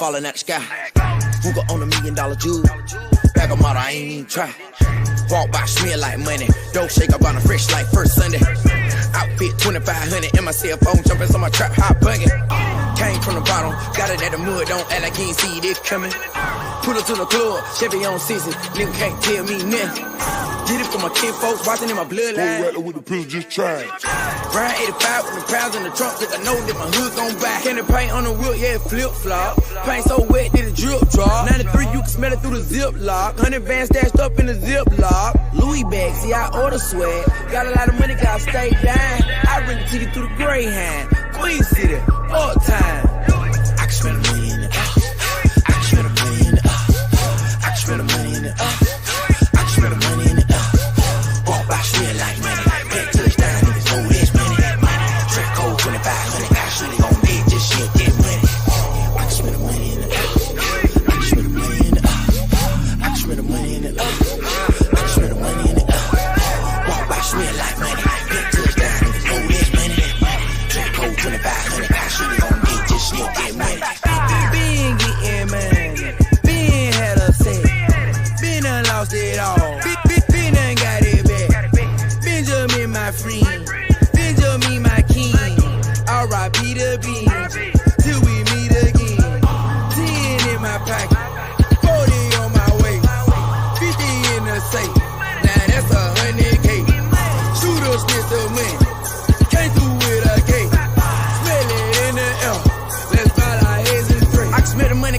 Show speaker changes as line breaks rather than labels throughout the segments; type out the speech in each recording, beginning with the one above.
Falling out the sky. Who got on $1 million jewel? Bag of model, I ain't even try. Walk by, smell like money. Dope shake up on a fresh like first Sunday. Outfit 2,500 in my cell phone, jumping on my trap, hot bugging. Came from the bottom, got it at the mud, don't act like you ain't see this coming. Pull up to the club, Chevy on season, nigga can't tell me nothing. Did it for my kid folks, watching in my bloodline.
Rattler with the pills, just try it.
Brian 85 with the pounds in the trunk, cause I know that my hood gon' buy. Candy paint on the wheel, yeah, flip flop. Paint so wet, did a drip drop. 93, you can smell it through the zip lock. 100 bands stashed up in the zip lock. Louis bag, see, I order swag. Got a lot of money, gotta stay down. I bring it to you through the Greyhound. Queen City, all time. I can spend $1 million in the I can spend $1 million in the I can spend $1 million in the I can spend $1 million in the walk by, smell like money. Back touchdown, niggas know this money. Trick code 2,500, got shit on bed, just shit that money. I can spend $1 million in the I can spend $1 million in the I can spend $1 million in the I can spend $1 million in the walk by, smell like money. Back touchdown, niggas know this money. Trick code 2,500, got shit on bed,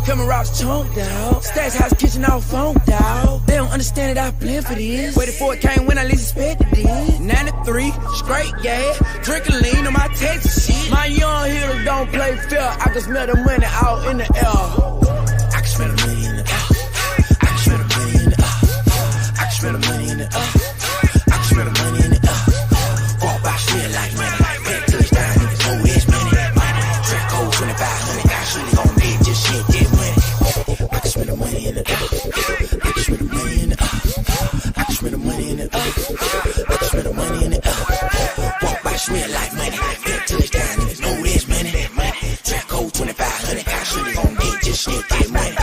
coming rocks chunk, dawg. Stats house kitchen all funk, dawg. They don't understand that I blend for this. Waited for it came when I least expected it. 93, straight gas. Drinking lean on my Texas shit. My young hitters don't play fair. I can smell the money out in the air. I can smell the money in the air. I can smell the money in the air. I can smell the money in the air. I can smell the money in the air. Walk by, smell like money. Head touchdown, niggas know it's money. Track code 2500. Got shit on me, just shit that money. I can smell the money in the air. I can smell the money in the air. I can smell the money in the air. I can smell the money in the air. Walk by, smell like money. Head touchdown, niggas know it's money. Track code 2500. Got shit on me, just shit that money.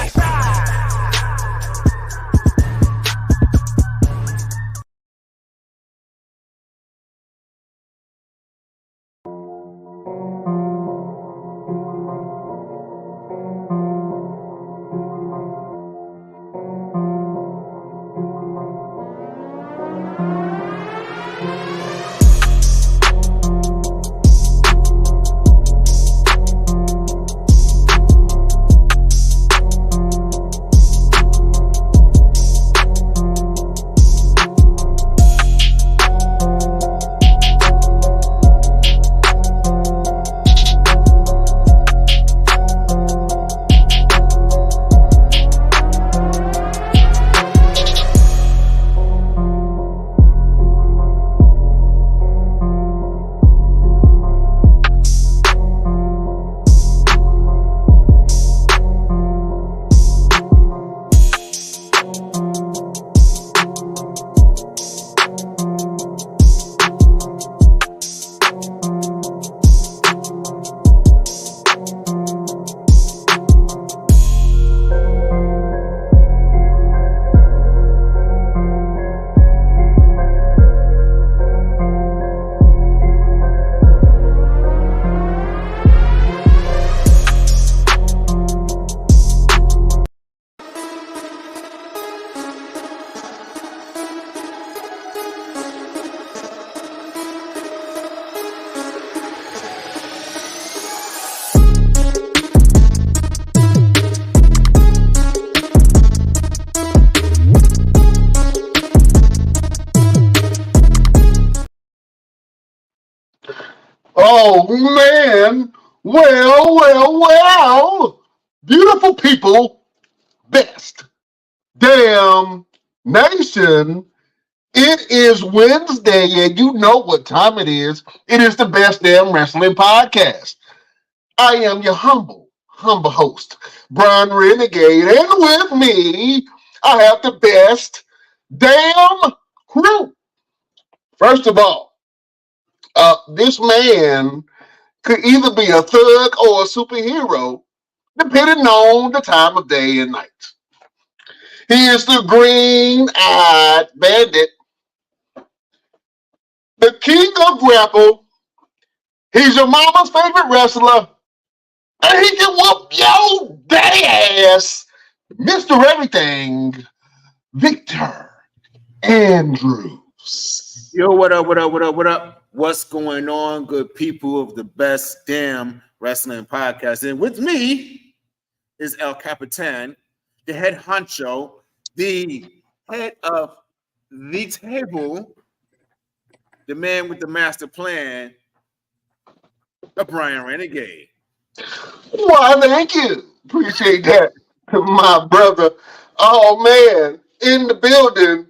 Oh, man. Well. Beautiful people, best damn nation. It is Wednesday, and you know what time it is. It is the Best Damn Wrestling Podcast. I am your humble host, Brian Renegade, and with me, I have the best damn crew. First of all, this man could either be a thug or a superhero, depending on the time of day and night. He is the green-eyed bandit, the king of grapple. He's your mama's favorite wrestler, and he can whoop your daddy ass, Mr. Everything, Victor Andrews.
Yo, what up? What's going on, good people of the Best Damn Wrestling Podcast? And with me is El Capitan, the head honcho, the head of the table, the man with the master plan, the Brian Renegade.
Why, thank you. Appreciate that, my brother. Oh, man, in the building,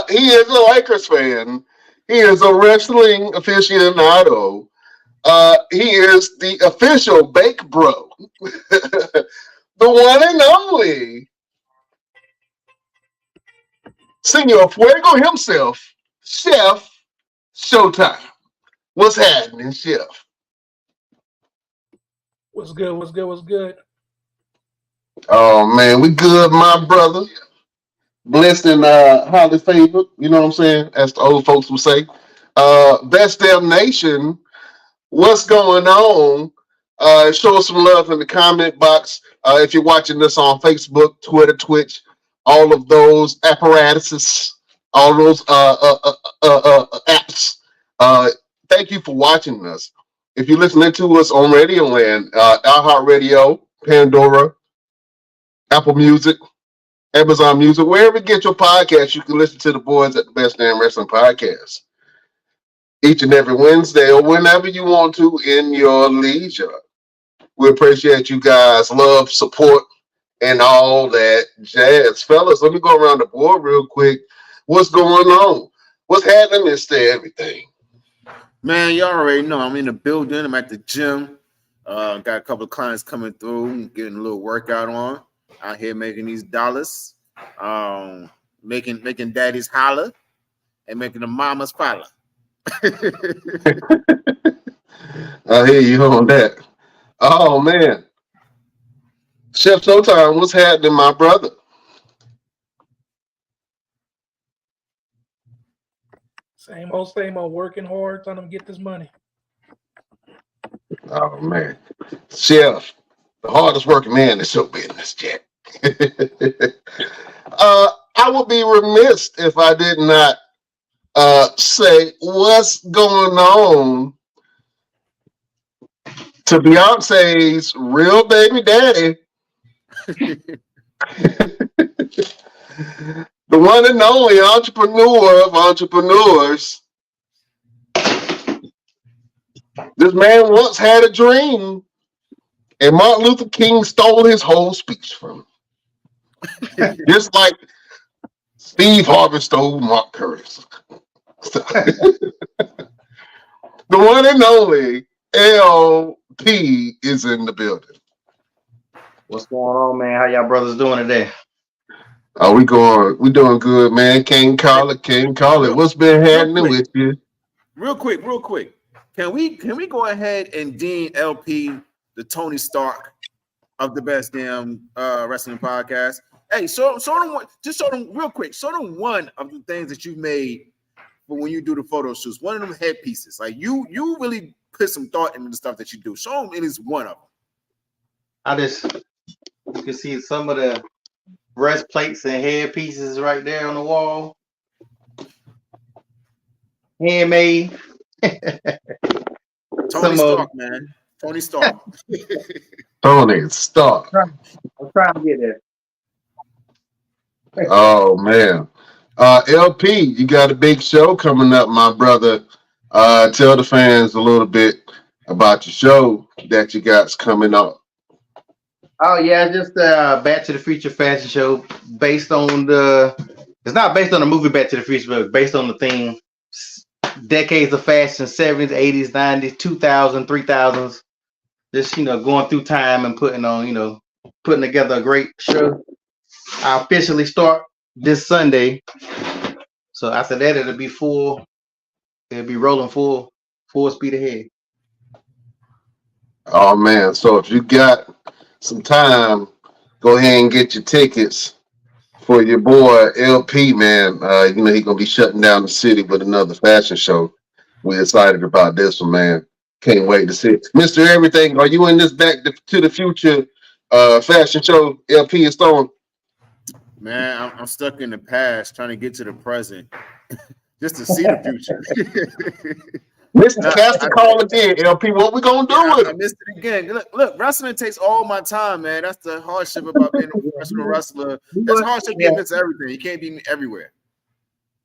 he is a Lakers fan. He is a wrestling aficionado. He is the official Bake Bro. The one and only Senor Fuego himself, Chef Showtime. What's happening, Chef?
What's good?
Oh, man, we good, my brother. Blessed and highly favored, you know what I'm saying, as the old folks would say. Best Damn Nation, what's going on? Show us some love in the comment box. If you're watching this on Facebook, Twitter, Twitch, all of those apparatuses, all those apps. Thank you for watching us. If you're listening to us on Radio Land, iHeartRadio, Pandora, Apple Music, Amazon Music, wherever you get your podcast, you can listen to the boys at the Best Damn Wrestling Podcast each and every Wednesday or whenever you want to in your leisure. We appreciate you guys' love, support, and all that jazz. Fellas, let me go around the board real quick. What's going on? What's happening, Mr. Everything?
Man, you already know I'm in the building. I'm at the gym. Got a couple of clients coming through, getting a little workout on. Out here making these dollars, making daddies holler, and making the mamas follow.
I hear you on that. Oh man, Chef Showtime, what's happening, my brother?
Same old, working hard, trying to get this money.
Oh man, Chef, the hardest working man in the show business, Jack. I would be remiss if I did not say what's going on to Beyonce's real baby daddy, the one and only entrepreneur of entrepreneurs. This man once had a dream, and Martin Luther King stole his whole speech from him. Just like Steve Harvey stole Mark Curtis. The one and only LP is in the building.
What's going on, man? How y'all brothers doing today?
Oh, we doing good, man. Can't call it. What's been happening with you?
Real quick. Can we go ahead and deem LP the Tony Stark of the Best Damn Wrestling Podcast? Hey, show them real quick. Show them one of the things that you made for when you do the photo shoots. One of them headpieces. Like you really put some thought into the stuff that you do. Show them at least one of them.
You can see some of the breastplates and headpieces right there on the wall. Handmade.
Tony Stark, man. Tony Stark.
Tony Stark.
I'm trying to get there.
Oh man. LP, you got a big show coming up, my brother. Tell the fans a little bit about your show that you got coming up.
Oh yeah, just Back to the Future fashion show based on it's not based on the movie Back to the Future, but based on the theme decades of fashion, 70s, 80s, 90s, 2000s, 3000s. Just going through time and putting together a great show. I officially start this Sunday. So after that it'll be rolling full speed ahead.
Oh man, so if you got some time, go ahead and get your tickets for your boy LP, man. He's gonna be shutting down the city with another fashion show. We're excited about this one, man. Can't wait to see it. Mr. Everything, are you in this Back to the Future fashion show LP is throwing?
Man, I'm stuck in the past trying to get to the present just to see the future.
Mr. Cast the call again, LP. What we gonna do with it?
I missed it again. Look, wrestling takes all my time, man. That's the hardship about being a professional wrestler. That's the hardship getting into everything. You can't be everywhere.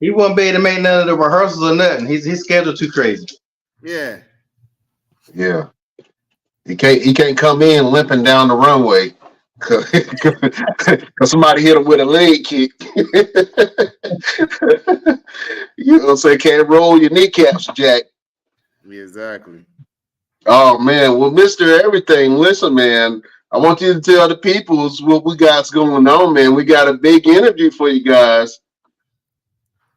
He won't be able to make none of the rehearsals or nothing. His schedule too crazy.
Yeah.
Yeah. He can't come in limping down the runway because somebody hit him with a leg kick. You know what I'm saying? Can't roll your kneecaps, Jack.
Exactly.
Oh man, well, Mr. Everything, listen, man. I want you to tell the peoples what we got going on, man. We got a big interview for you guys.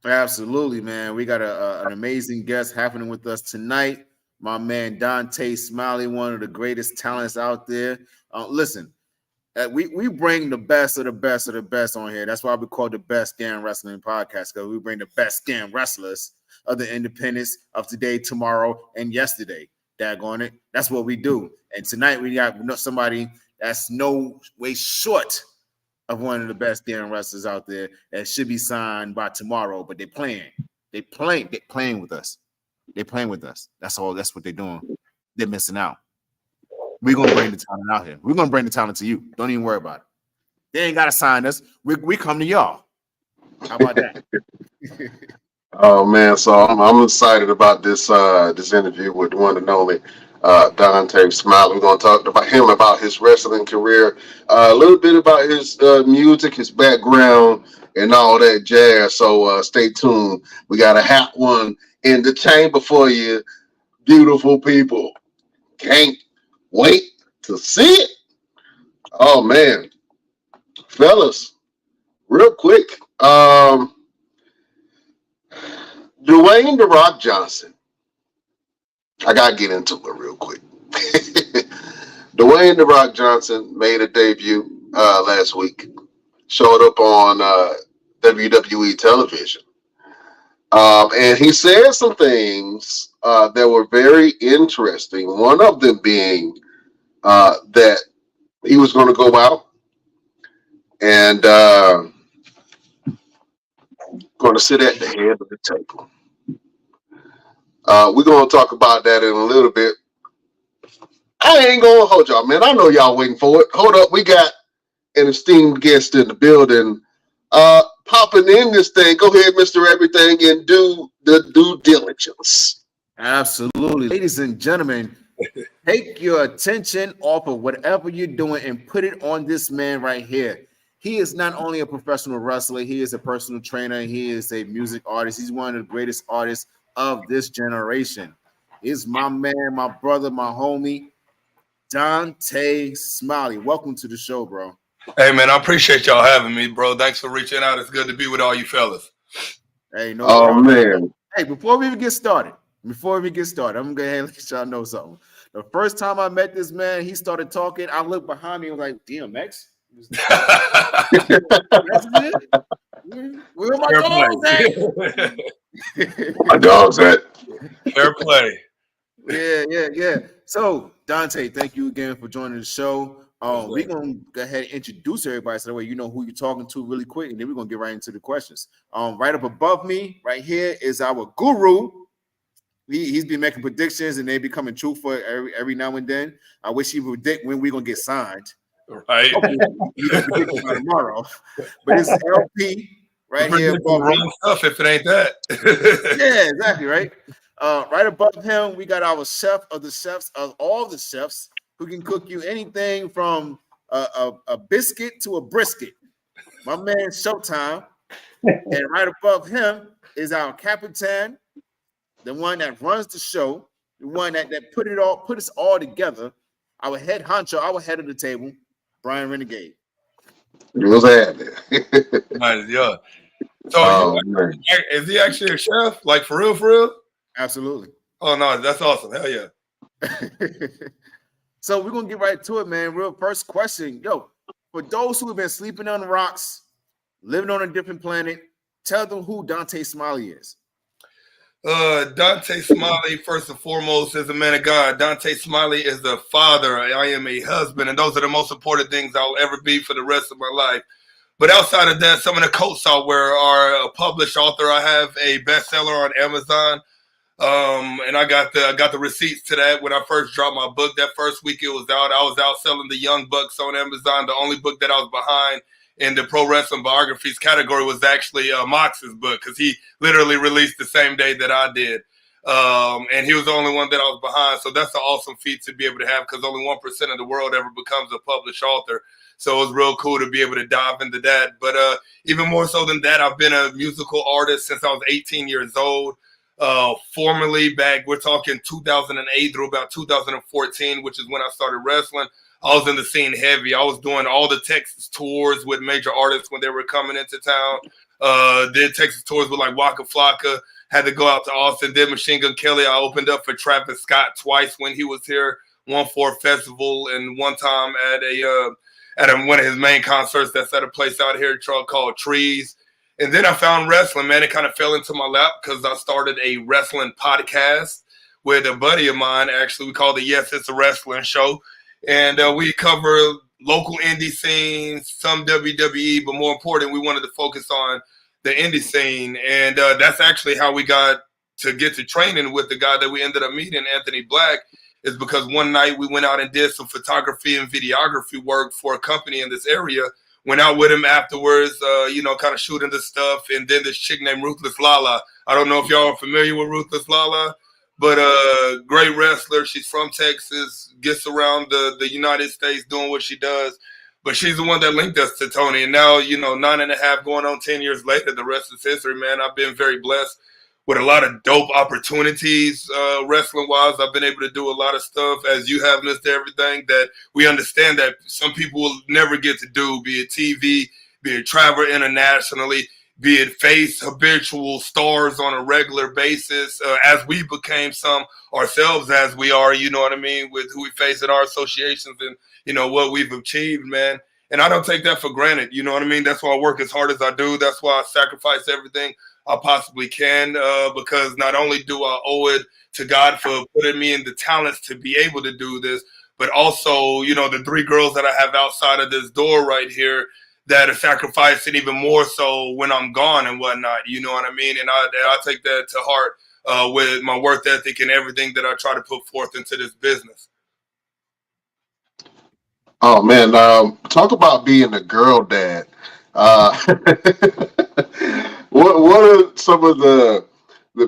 Absolutely, man. We got an amazing guest happening with us tonight. My man Dontae Smiley, one of the greatest talents out there. Listen, we bring the best of the best of the best on here. That's why we call the Best Damn Wrestling Podcast, because we bring the best damn wrestlers of the independents of today, tomorrow, and yesterday. Daggone it. That's what we do. And tonight we got somebody that's no way short of one of the best damn wrestlers out there that should be signed by tomorrow, but they're playing. They're playing with us. They're playing with us. That's all. That's what they're doing. They're missing out. We're going to bring the talent out here. We're going to bring the talent to you. Don't even worry about it. They ain't gotta sign us. We come to y'all. How about that?
Oh man, so I'm excited about this this interview with the one and only Dontae Smiley. We're gonna talk about him, about his wrestling career, a little bit about his music, his background, and all that jazz. So stay tuned. We got a hot one in the chamber for you, beautiful people. Can't wait to see it. Oh man, fellas, real quick. Dwayne "The Rock" Johnson. I gotta get into it real quick. Dwayne "The Rock" Johnson made a debut last week. Showed up on WWE television, and he said some things that were very interesting. One of them being that he was going to go out and going to sit at the head of the table. We're going to talk about that in a little bit. I ain't going to hold y'all, man. I know y'all waiting for it. Hold up. We got an esteemed guest in the building. Popping in this thing. Go ahead, Mr. Everything, and do the due diligence.
Absolutely. Ladies and gentlemen, take your attention off of whatever you're doing and put it on this man right here. He is not only a professional wrestler, he is a personal trainer, he is a music artist. He's one of the greatest artists of this generation. He's my man, my brother, my homie, Dontae Smiley. Welcome to the show, bro.
Hey, man, I appreciate y'all having me, bro. Thanks for reaching out. It's good to be with all you fellas.
Hey, no
Oh,
problem.
man.
Hey, before we even get started, I'm going to go ahead and let y'all know something. The first time I met this man, he started talking. I looked behind me and was like, DMX? That's it? Where my dogs at?
My dog's at.
Fair play.
Yeah. So, Dontae, thank you again for joining the show. We're going to go ahead and introduce everybody so that way you know who you're talking to really quick, and then we're going to get right into the questions. Right up above me, right here, is our guru. He's been making predictions, and they be coming true for every now and then. I wish he would predict when we're going to get signed.
Right.
He can predict about tomorrow. But it's LP right here.
Wrong stuff if it ain't that.
Yeah, exactly, right? Right above him, we got our chef of the chefs, of all the chefs, who can cook you anything from a biscuit to a brisket. My man, Showtime. And right above him is our Capitan, the one that runs the show, the one that put us all together, our head honcho, our head of the table, Brian Renegade.
What's happening?
Nice, yeah. So is he actually a chef? Like for real, for real?
Absolutely.
Oh no, that's awesome. Hell yeah.
So we're gonna get right to it, man. Real first question. Yo, for those who have been sleeping on the rocks, living on a different planet, tell them who Dontae Smiley is.
Dontae Smiley, first and foremost, is a man of God. Dontae Smiley is the father. I am a husband, and those are the most important things I'll ever be for the rest of my life. But outside of that, some of the coats I wear are a published author. I have a bestseller on Amazon, and I got the receipts to that when I first dropped my book. That first week it was out, I was out selling the Young Bucks on Amazon. The only book that I was behind in the pro wrestling biographies category was actually Mox's book, because he literally released the same day that I did. And he was the only one that I was behind. So that's an awesome feat to be able to have, because only 1% of the world ever becomes a published author. So it was real cool to be able to dive into that. But even more so than that, I've been a musical artist since I was 18 years old. Formerly back, we're talking 2008 through about 2014, which is when I started wrestling. I was in the scene heavy. I was doing all the Texas tours with major artists when they were coming into town. Did Texas tours with like Waka Flocka. Had to go out to Austin. Did Machine Gun Kelly. I opened up for Travis Scott twice when he was here. One for a festival and one time at one of his main concerts that's at a place out here called Trees. And then I found wrestling, man. It kind of fell into my lap because I started a wrestling podcast with a buddy of mine. Actually, we call it Yes, It's a Wrestling Show. And we cover local indie scenes, some WWE, but more important, we wanted to focus on the indie scene. And that's actually how we got to get to training with the guy that we ended up meeting, Anthony Black, is because one night we went out and did some photography and videography work for a company in this area Went out with him afterwards, kind of shooting the stuff. And then this chick named Ruthless Lala. I don't know if y'all are familiar with Ruthless Lala, but great wrestler. She's from Texas, gets around the United States doing what she does. But she's the one that linked us to Tony. And now, 9.5 going on 10 years later, the rest is history, man. I've been very blessed with a lot of dope opportunities wrestling-wise. I've been able to do a lot of stuff, as you have, Mr. Everything, that we understand that some people will never get to do, be it TV, be it travel internationally, be it face habitual stars on a regular basis, as we became some ourselves, as we are, you know what I mean, with who we face in our associations and, what we've achieved, man. And I don't take that for granted, you know what I mean? That's why I work as hard as I do. That's why I sacrifice everything I possibly can, because not only do I owe it to God for putting me in the talents to be able to do this, but also, the 3 girls that I have outside of this door right here that are sacrificing even more so when I'm gone and whatnot, you know what I mean? And I take that to heart with my work ethic and everything that I try to put forth into this business.
Oh man, talk about being a girl dad. What are some of the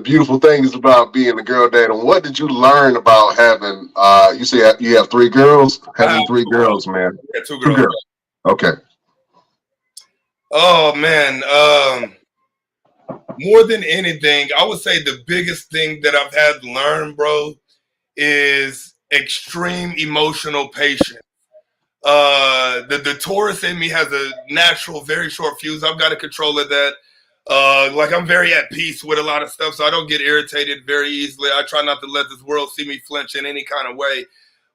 beautiful things about being a girl dad, and what did you learn about having? You say you have 3 girls. Having 3 girls, man.
Yeah, 2 girls.
Okay.
Oh man, more than anything, I would say the biggest thing that I've had to learn, bro, is extreme emotional patience. The Taurus in me has a natural, very short fuse. I've got a control of that. I'm very at peace with a lot of stuff, so I don't get irritated very easily. I try not to let this world see me flinch in any kind of way.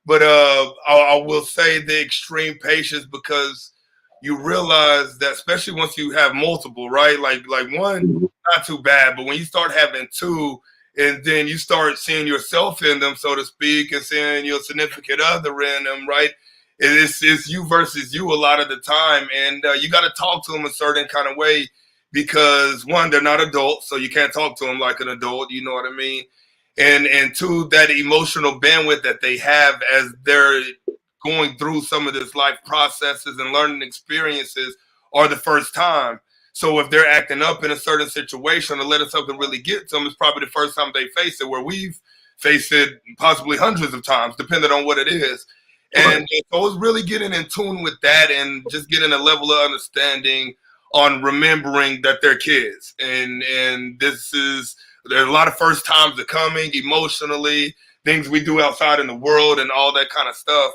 But I will say the extreme patience, because you realize that, especially once you have multiple, right? Like one, not too bad, but when you start having 2, and then you start seeing yourself in them, so to speak, and seeing your significant other in them, right? It's you versus you a lot of the time, and you got to talk to them a certain kind of way, because 1, they're not adults, so you can't talk to them like an adult, you know what I mean? And 2, that emotional bandwidth that they have as they're going through some of this life processes and learning experiences are the first time. So if they're acting up in a certain situation or letting something really get to them, it's probably the first time they face it, where we've faced it possibly hundreds of times, depending on what it is. And so it's really getting in tune with that and just getting a level of understanding on remembering that they're kids. And there's a lot of first times are coming emotionally, things we do outside in the world and all that kind of stuff.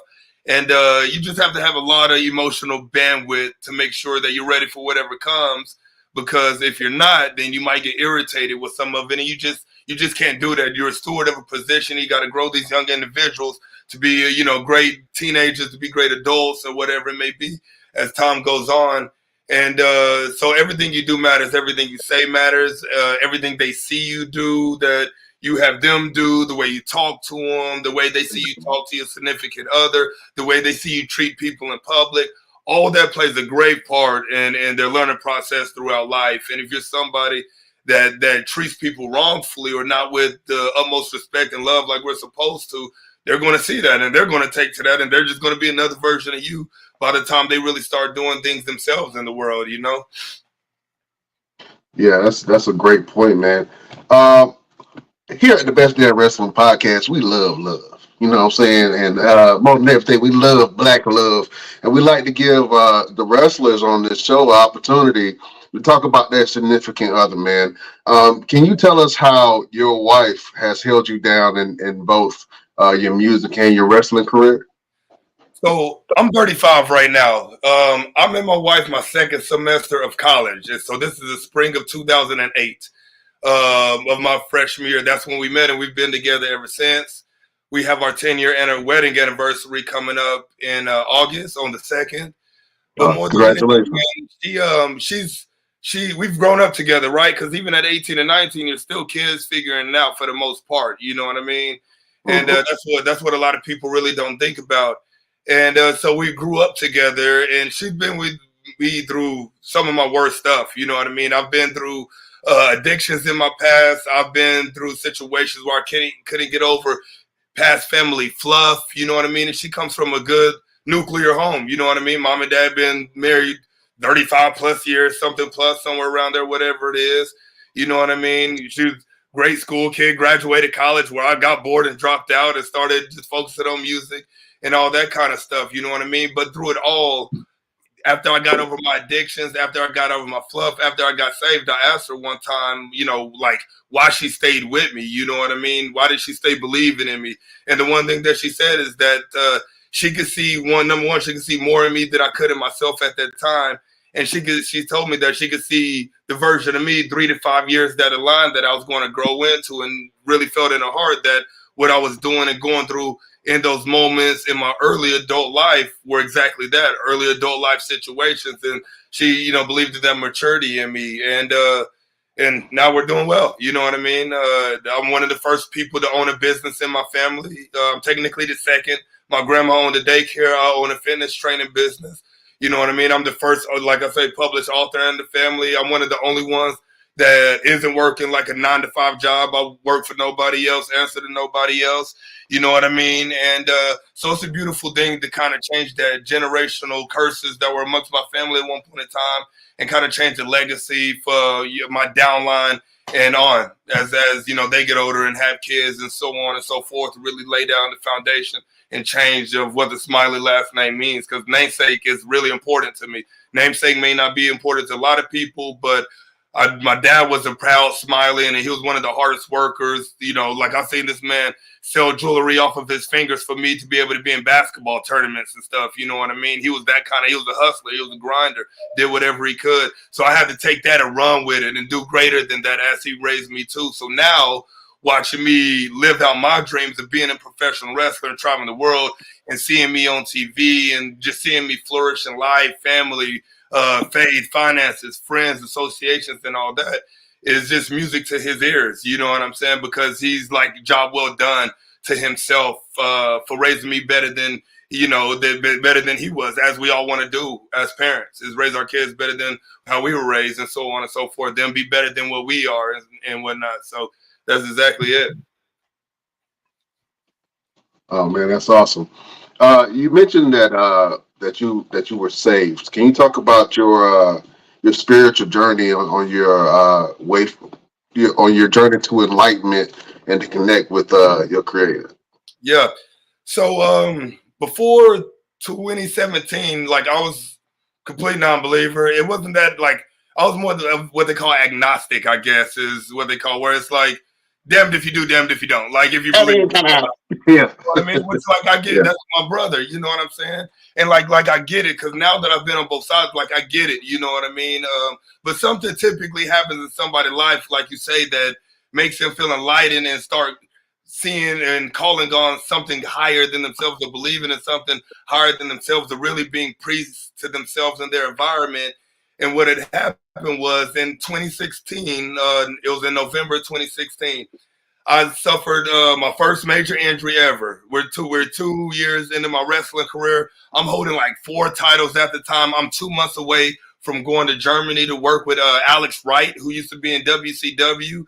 And you just have to have a lot of emotional bandwidth to make sure that you're ready for whatever comes. Because if you're not, then you might get irritated with some of it, and you just can't do that. You're a steward of a position. You got to grow these young individuals to be, great teenagers, to be great adults, or whatever it may be as time goes on. And so everything you do matters. Everything you say matters. Everything they see you do, that you have them do, the way you talk to them, the way they see you talk to your significant other, the way they see you treat people in public. All that plays a great part in their learning process throughout life. And if you're somebody that treats people wrongfully or not with the utmost respect and love like we're supposed to, they're going to see that, and they're going to take to that, and they're just going to be another version of you by the time they really start doing things themselves in the world,
Yeah, that's a great point, man. Here at the Best Damn Wrestling Podcast, we love love. You know what I'm saying? And more than everything, we love black love. And we like to give the wrestlers on this show an opportunity to talk about their significant other, man. Can you tell us how your wife has held you down in both your music and your wrestling career?
So I'm 35 right now. I met my wife my second semester of college. And so this is the spring of 2008. Of my freshman year. That's when we met, and we've been together ever since. We have our 10-year and our wedding anniversary coming up in August on the 2nd. But more
congratulations.
than anything, we've grown up together, right? Because even at 18 and 19, you're still kids figuring it out for the most part. You know what I mean? And that's what a lot of people really don't think about. And so we grew up together, and she's been with me through some of my worst stuff. You know what I mean? I've been through addictions in my past. I've been through situations where I couldn't get over past family fluff, you know what I mean? And she comes from a good nuclear home, you know what I mean? Mom and dad been married 35 plus years, something plus, somewhere around there, whatever it is. You know what I mean? She was a great school kid, graduated college where I got bored and dropped out and started just focusing on music and all that kind of stuff. You know what I mean? But through it all, after I got over my addictions, after I got over my fluff, after I got saved, I asked her one time, you know, like why she stayed with me. You know what I mean? Why did she stay believing in me? And the one thing that she said is that she could see number one, she could see more in me than I could in myself at that time. And she told me that she could see the version of me 3 to 5 years down the line that I was going to grow into, and really felt in her heart that what I was doing and going through in those moments in my early adult life were exactly that, early adult life situations. And she, you know, believed in that maturity in me. And now we're doing well. You know what I mean? I'm one of the first people to own a business in my family. Technically the second. My grandma owned a daycare. I own a fitness training business. You know what I mean? I'm the first, like I say, published author in the family. I'm one of the only ones that isn't working like a 9-to-5 job. I work for nobody else, answer to nobody else. You know what I mean? And so it's a beautiful thing to kind of change that generational curses that were amongst my family at one point in time, and kind of change the legacy for my downline and on as you know, they get older and have kids and so on and so forth, to really lay down the foundation and change of what the Smiley last name means, because namesake is really important to me. Namesake may not be important to a lot of people, but my dad was a proud Smiley, and he was one of the hardest workers. You know, like I've seen this man sell jewelry off of his fingers for me to be able to be in basketball tournaments and stuff. You know what I mean? He was that kind of, he was a hustler. He was a grinder, did whatever he could. So I had to take that and run with it and do greater than that as he raised me too. So now watching me live out my dreams of being a professional wrestler and traveling the world and seeing me on TV and just seeing me flourish in life, family, faith, finances, friends, associations, and all that is just music to his ears. You know what I'm saying? Because he's like, job well done to himself for raising me better than, you know, better than he was, as we all want to do as parents, is raise our kids better than how we were raised and so on and so forth, then be better than what we are and whatnot. So that's exactly it.
Oh man, that's awesome. You mentioned that you were saved. Can you talk about your spiritual journey on your on your journey to enlightenment and to connect with your Creator?
Yeah. So before 2017, like I was complete non-believer. It wasn't that, like, I was more of what they call agnostic, I guess, is what they call, where it's like damned if you do, damned if you don't. Like if you believe,
Yeah.
you know what I mean, which, like, I get it. That's my brother. You know what I'm saying? And like I get it, because now that I've been on both sides, like I get it. You know what I mean? But something typically happens in somebody's life, like you say, that makes them feel enlightened and start seeing and calling on something higher than themselves, or believing in something higher than themselves, or really being priests to themselves and their environment. And what had happened was in 2016, it was in November 2016, I suffered my first major injury ever. We're 2 years into my wrestling career. I'm holding like 4 titles at the time. I'm 2 months away from going to Germany to work with Alex Wright, who used to be in WCW.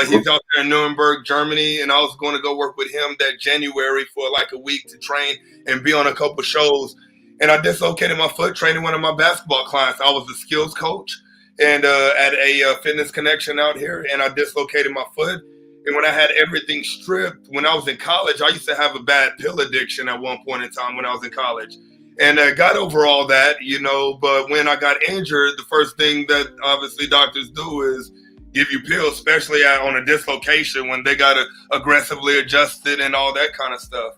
He's out there in Nuremberg, Germany, and I was going to go work with him that January for like a week to train and be on a couple shows. And I dislocated my foot training one of my basketball clients. I was the skills coach and at a fitness connection out here, and I dislocated my foot. And when I had everything stripped, when I was in college, I used to have a bad pill addiction at one point in time when I was in college. And I got over all that, you know, but when I got injured, the first thing that obviously doctors do is give you pills, especially on a dislocation when they got to aggressively adjust it and all that kind of stuff.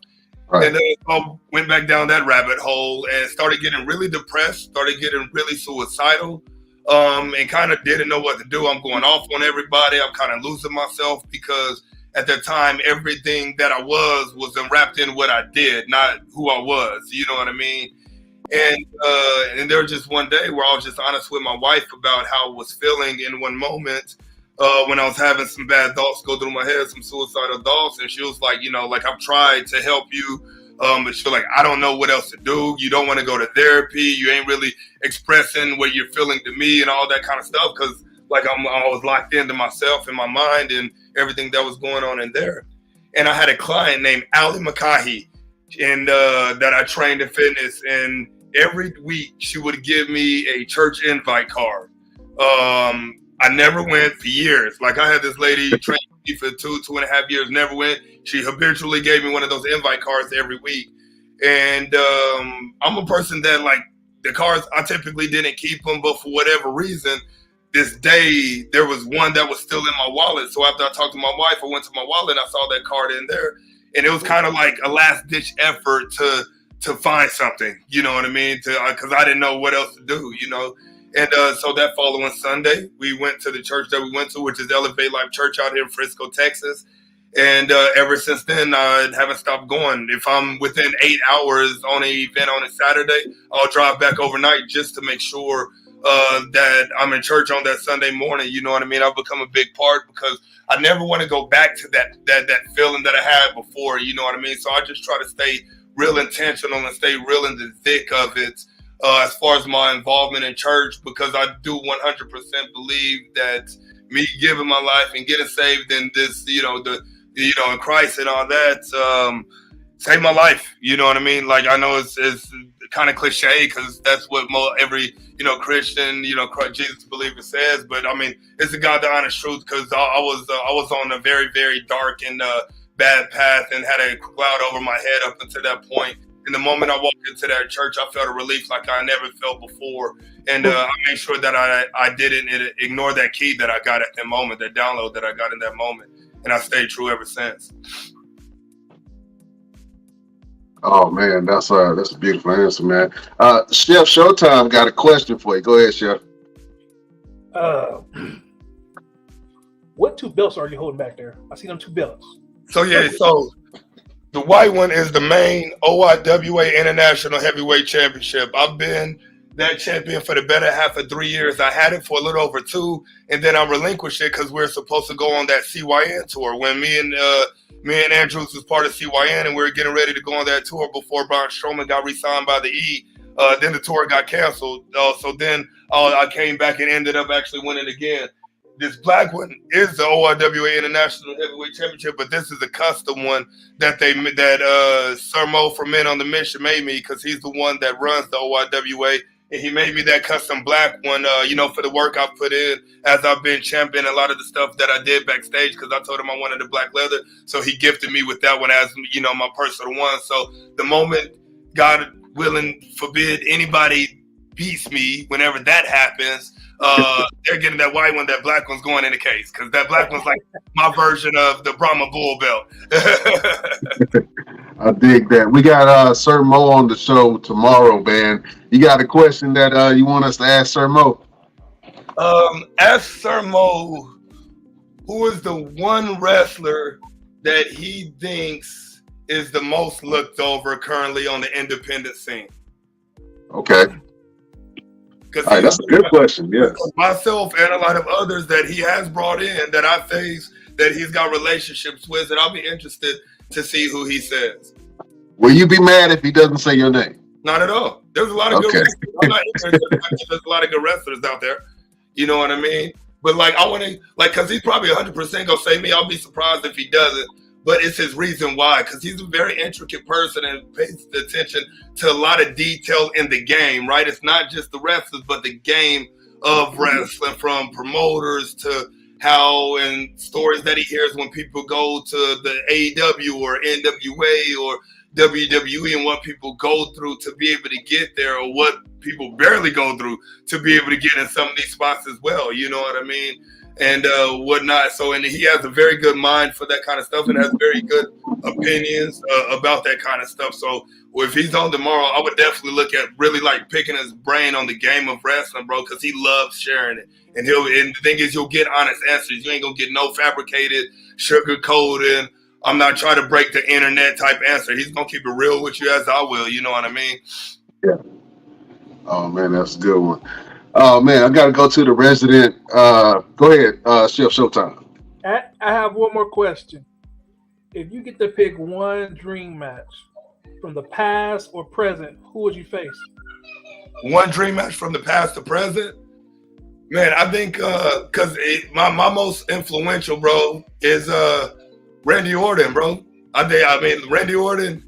Right. And then I went back down that rabbit hole and started getting really depressed, started getting really suicidal, and kind of didn't know what to do. I'm going off on everybody. I'm kind of losing myself, because at that time, everything that I was wrapped in what I did, not who I was. You know what I mean? And there was just one day where I was just honest with my wife about how I was feeling in one moment when I was having some bad thoughts go through my head, some suicidal thoughts. And she was like, you know, like, I've tried to help you. But she's like, I don't know what else to do. You don't want to go to therapy. You ain't really expressing what you're feeling to me and all that kind of stuff. Because like I was locked into myself and my mind and everything that was going on in there. And I had a client named Ali Makahi, and that I trained in fitness. And every week she would give me a church invite card. I never went for years. Like I had this lady train me for 2.5 years, never went. She habitually gave me one of those invite cards every week. And I'm a person that like the cards, I typically didn't keep them, but for whatever reason, this day there was one that was still in my wallet. So after I talked to my wife, I went to my wallet, I saw that card in there. And it was kind of like a last ditch effort to find something, you know what I mean? Because I didn't know what else to do, you know? And so that following Sunday, we went to the church that we went to, which is Elevate Life Church out here in Frisco, Texas. And ever since then, I haven't stopped going. If I'm within 8 hours on an event on a Saturday, I'll drive back overnight just to make sure that I'm in church on that Sunday morning. You know what I mean? I've become a big part because I never want to go back to that feeling that I had before. You know what I mean? So I just try to stay real intentional and stay real in the thick of it as far as my involvement in church, because I do 100% believe that me giving my life and getting saved in this, in Christ and all that, saved my life. You know what I mean? Like, I know it's kind of cliche because that's what every, Christian, Jesus believer says. But I mean, it's a God, the honest truth, because I was on a very, very dark and bad path and had a cloud over my head up until that point. And the moment I walked into that church, I felt a relief like I never felt before. And I made sure that I didn't ignore that key that I got at that moment, that download that I got in that moment. And I stayed true ever since.
Oh man, that's a beautiful answer, man. Chef Showtime got a question for you. Go ahead, Chef.
What two belts are you holding back there? I see them two belts.
So the white one is the main OIWA International Heavyweight Championship. I've been that champion for the better half of 3 years. I had it for a little over 2, and then I relinquished it because we're supposed to go on that CYN tour. When me and Andrews was part of CYN, and we were getting ready to go on that tour before Braun Strowman got re-signed by the E. Then the tour got canceled. So then I came back and ended up actually winning again. This black one is the OIWA International Heavyweight Championship, but this is a custom one that Sir Mo from Men on the Mission made me, because he's the one that runs the OIWA, and he made me that custom black one, for the work I've put in as I've been championing a lot of the stuff that I did backstage, because I told him I wanted the black leather, so he gifted me with that one as, my personal one. So the moment, God willing, forbid anybody beats me, whenever that happens, they're getting that white one. That black one's going in the case, because that black one's like my version of the Brahma Bull belt.
I dig that. We got Sir Mo on the show tomorrow, man. You got a question that you want us to ask Sir Mo?
Ask Sir Mo, who is the one wrestler that he thinks is the most looked over currently on the independent scene?
Okay. All right, that's a good question. Yes.
Myself and a lot of others that he has brought in, that I face, that he's got relationships with, and I'll be interested to see who he says.
Will you be mad if he doesn't say your name?
Not at all. There's a lot of good wrestlers. I'm not interested. There's a lot of good wrestlers out there. You know what I mean? But I want to, because he's probably 100% gonna say me. I'll be surprised if he doesn't. But it's his reason why, because he's a very intricate person and pays attention to a lot of detail in the game, right? It's not just the wrestlers, but the game of wrestling, from promoters to how, and stories that he hears when people go to the AEW or NWA or WWE, and what people go through to be able to get there, or what people barely go through to be able to get in some of these spots as well. You know what I mean? And whatnot. So, and he has a very good mind for that kind of stuff, and has very good opinions about that kind of stuff. So if he's on tomorrow, I would definitely look at really picking his brain on the game of wrestling, bro, because he loves sharing it. And the thing is, you'll get honest answers. You ain't gonna get no fabricated, sugarcoated. I'm not trying to break the internet type answer. He's gonna keep it real with you, as I will. You know what I mean?
Yeah. Oh man, that's a good one. Oh man, I gotta go to the resident. Go ahead, Chef Showtime.
I have one more question. If you get to pick one dream match from the past or present, who would you face?
One dream match from the past to present? Man, I think because my most influential, bro, is Randy Orton, bro. I mean, Randy Orton,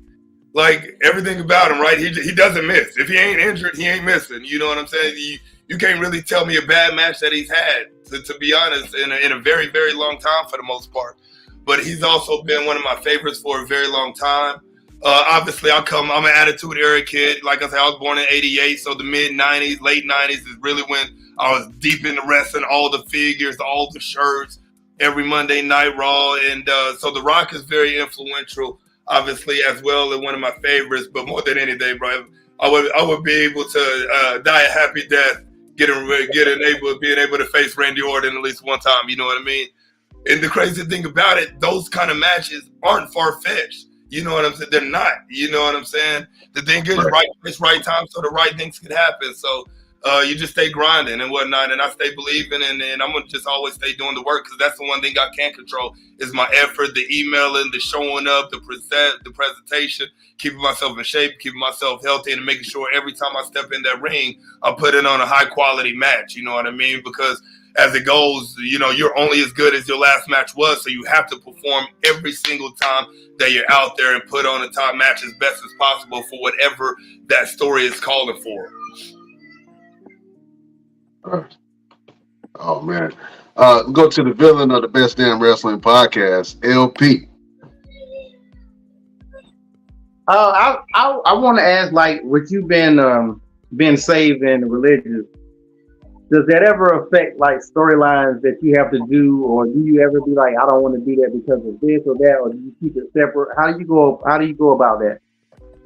Like everything about him, right? He doesn't miss. If he ain't injured, he ain't missing. You know what I'm saying? You can't really tell me a bad match that he's had, to be honest, in a very, very long time for the most part. But he's also been one of my favorites for a very long time. Obviously, I'm an Attitude Era kid. Like I said, I was born in '88, so the mid '90s, late '90s is really when I was deep into wrestling. All the figures, all the shirts, every Monday Night Raw, and so The Rock is very influential, obviously, as well, and one of my favorites. But more than anything, bro, I would be able to die a happy death, being able to face Randy Orton at least one time. You know what I mean? And the crazy thing about it, those kind of matches aren't far-fetched. You know what I'm saying? They're not. You know what I'm saying? The thing is, right place, right time, so the right things can happen. So you just stay grinding and whatnot, and I stay believing, and I'm going to just always stay doing the work, because that's the one thing I can't control is my effort, the emailing, the showing up, the presentation, keeping myself in shape, keeping myself healthy, and making sure every time I step in that ring, I'm putting on a high-quality match. You know what I mean? Because as it goes, you know, you're only as good as your last match was, so you have to perform every single time that you're out there and put on a top match as best as possible for whatever that story is calling for.
Oh man. Go to the villain of the Best Damn Wrestling Podcast, LP.
I want to ask, like, what you've been saved in religious, does that ever affect like storylines that you have to do, or do you ever be like, I don't want to do that because of this or that, or do you keep it separate? How do you go about that?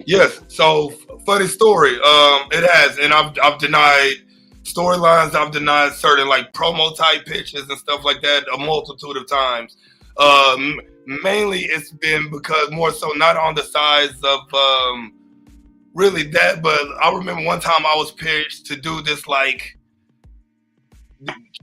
Yes. So funny story. It has, and I've denied storylines. I've denied certain like promo type pitches and stuff like that a multitude of times. Mainly it's been because more so not on the sides of really that, but I remember one time I was pitched to do this like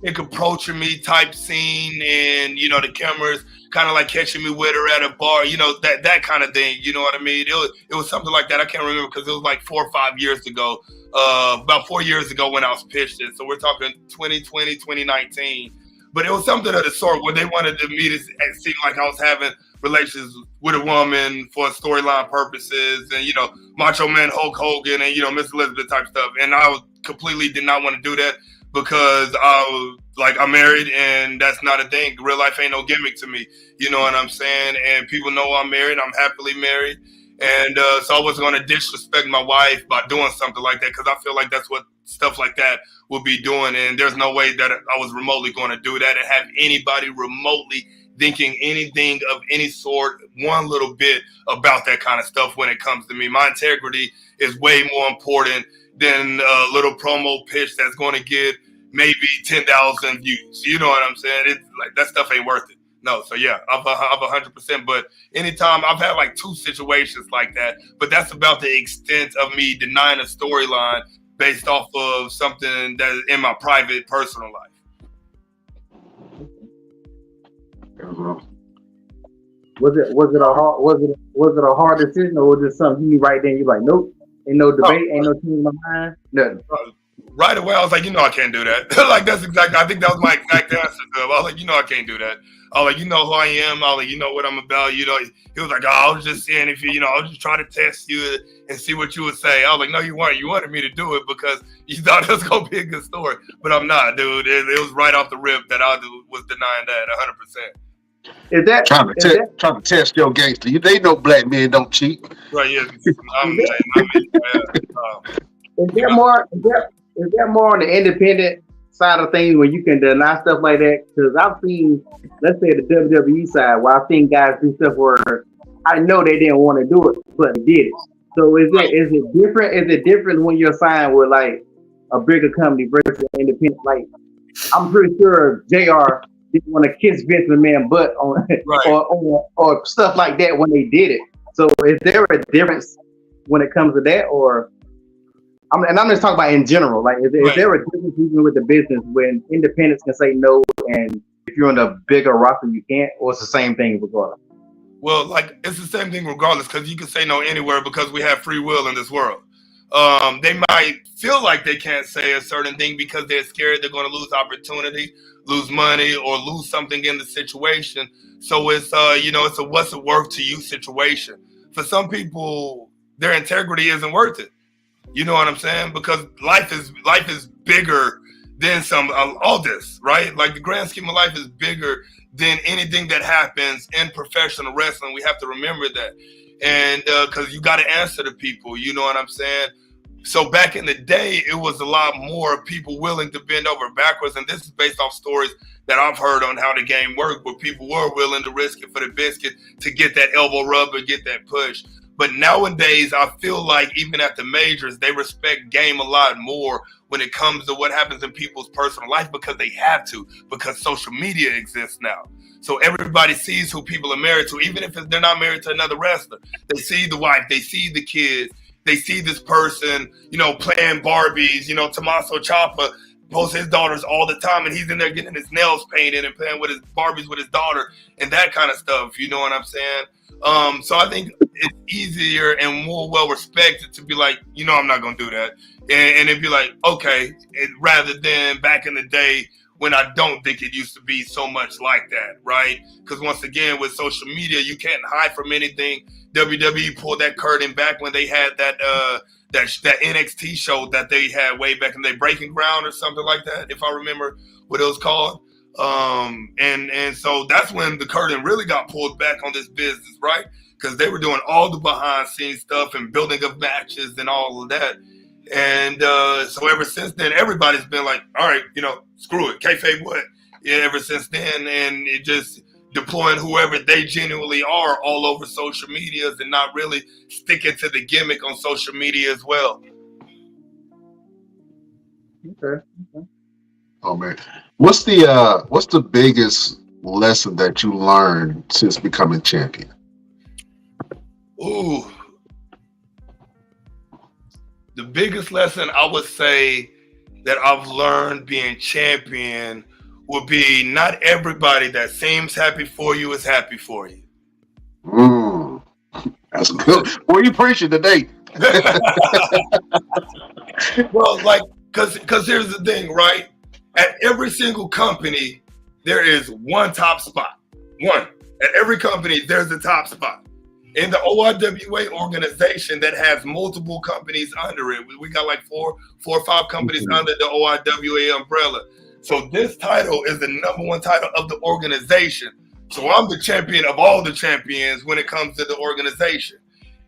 chick approaching me type scene, and you know the camera's kind of like catching me with her at a bar, you know, that kind of thing. You know what I mean? It was something like that. I can't remember because it was like 4 or 5 years ago. About 4 years ago when I was pitched it. So we're talking 2020, 2019. But it was something of the sort where they wanted me to seem like I was having relations with a woman for storyline purposes, and you know, Macho Man Hulk Hogan and you know Miss Elizabeth type stuff. And I completely did not want to do that, because I'm married and that's not a thing. Real life ain't no gimmick to me. You know what I'm saying? And people know I'm married. I'm happily married. And so I wasn't going to disrespect my wife by doing something like that, because I feel like that's what stuff like that will be doing. And there's no way that I was remotely going to do that and have anybody remotely thinking anything of any sort, one little bit about that kind of stuff when it comes to me. My integrity is way more important than a little promo pitch that's going to get maybe 10,000 views. You know what I'm saying? It's like that stuff ain't worth it. No, so yeah, I'm 100%. But anytime I've had like 2 situations like that, but that's about the extent of me denying a storyline based off of something that is in my private, personal life.
Was it a hard decision, or was it something you right then you're like, nope, ain't no debate, ain't no change my mind, nothing?
Right away, I was like, you know, I can't do that. Like that's exactly. I think that was my exact answer to him. I was like, you know, I can't do that. I was like, you know who I am. I was like, you know what I'm about. You know, he was like, oh, I was just saying if you know, I was just trying to test you and see what you would say. I was like, no, you weren't. You wanted me to do it because you thought it was gonna be a good story, but I'm not, dude. It was right off the rip that I was denying that 100%.
Is that
trying to test your gangster? They know black men don't cheat.
Right? Yeah.
Is there more on the independent side of things where you can deny stuff like that? Because I've seen, let's say the WWE side, where I've seen guys do stuff where I know they didn't want to do it, but they did it. So is it different? Is it different when you're signed with like a bigger company versus independent? Like I'm pretty sure JR didn't want to kiss Vince McMahon butt on right. or stuff like that when they did it. So is there a difference when it comes to that, or? I'm just talking about in general. Like, is there a difference even with the business when independents can say no, and if you're on the bigger roster, you can't, or it's the same thing regardless?
Well, like it's the same thing regardless, because you can say no anywhere because we have free will in this world. They might feel like they can't say a certain thing because they're scared they're going to lose opportunity, lose money, or lose something in the situation. So it's it's a what's it worth to you situation. For some people, their integrity isn't worth it. You know what I'm saying? Because life is bigger than all this, right? Like the grand scheme of life is bigger than anything that happens in professional wrestling. We have to remember that. And because you got to answer to people, you know what I'm saying? So back in the day, it was a lot more people willing to bend over backwards. And this is based off stories that I've heard on how the game worked, where people were willing to risk it for the biscuit to get that elbow rub or get that push. But nowadays, I feel like even at the majors, they respect game a lot more when it comes to what happens in people's personal life, because they have to, because social media exists now. So everybody sees who people are married to, even if they're not married to another wrestler. They see the wife, they see the kids, they see this person, you know, playing Barbies. You know, Tommaso Ciampa posts his daughters all the time, and he's in there getting his nails painted and playing with his Barbies with his daughter and that kind of stuff. You know what I'm saying? So I think it's easier and more well respected to be like, you know, I'm not gonna do that, and it'd be like, okay, rather than back in the day when I don't think it used to be so much like that, right? Because once again, with social media, you can't hide from anything. WWE pulled that curtain back when they had that NXT show that they had way back in the Breaking Ground or something like that, if I remember what it was called. And so that's when the curtain really got pulled back on this business, right? Because they were doing all the behind scenes stuff and building up matches and all of that. And so ever since then, everybody's been like, all right, you know, screw it, kayfabe what? Yeah, ever since then, and it just deploying whoever they genuinely are all over social medias and not really sticking to the gimmick on social media as well.
Okay.
Oh man, what's the biggest lesson that you learned since becoming champion?
Ooh, the biggest lesson I would say that I've learned being champion would be not everybody that seems happy for you is happy for you.
That's good. What are you preaching today?
Well, like, because here's the thing, right? At every single company, there is one top spot. One. At every company, there's a top spot. In the OIWA organization that has multiple companies under it, we got like four or five companies under the OIWA umbrella. So this title is the number one title of the organization. So I'm the champion of all the champions when it comes to the organization.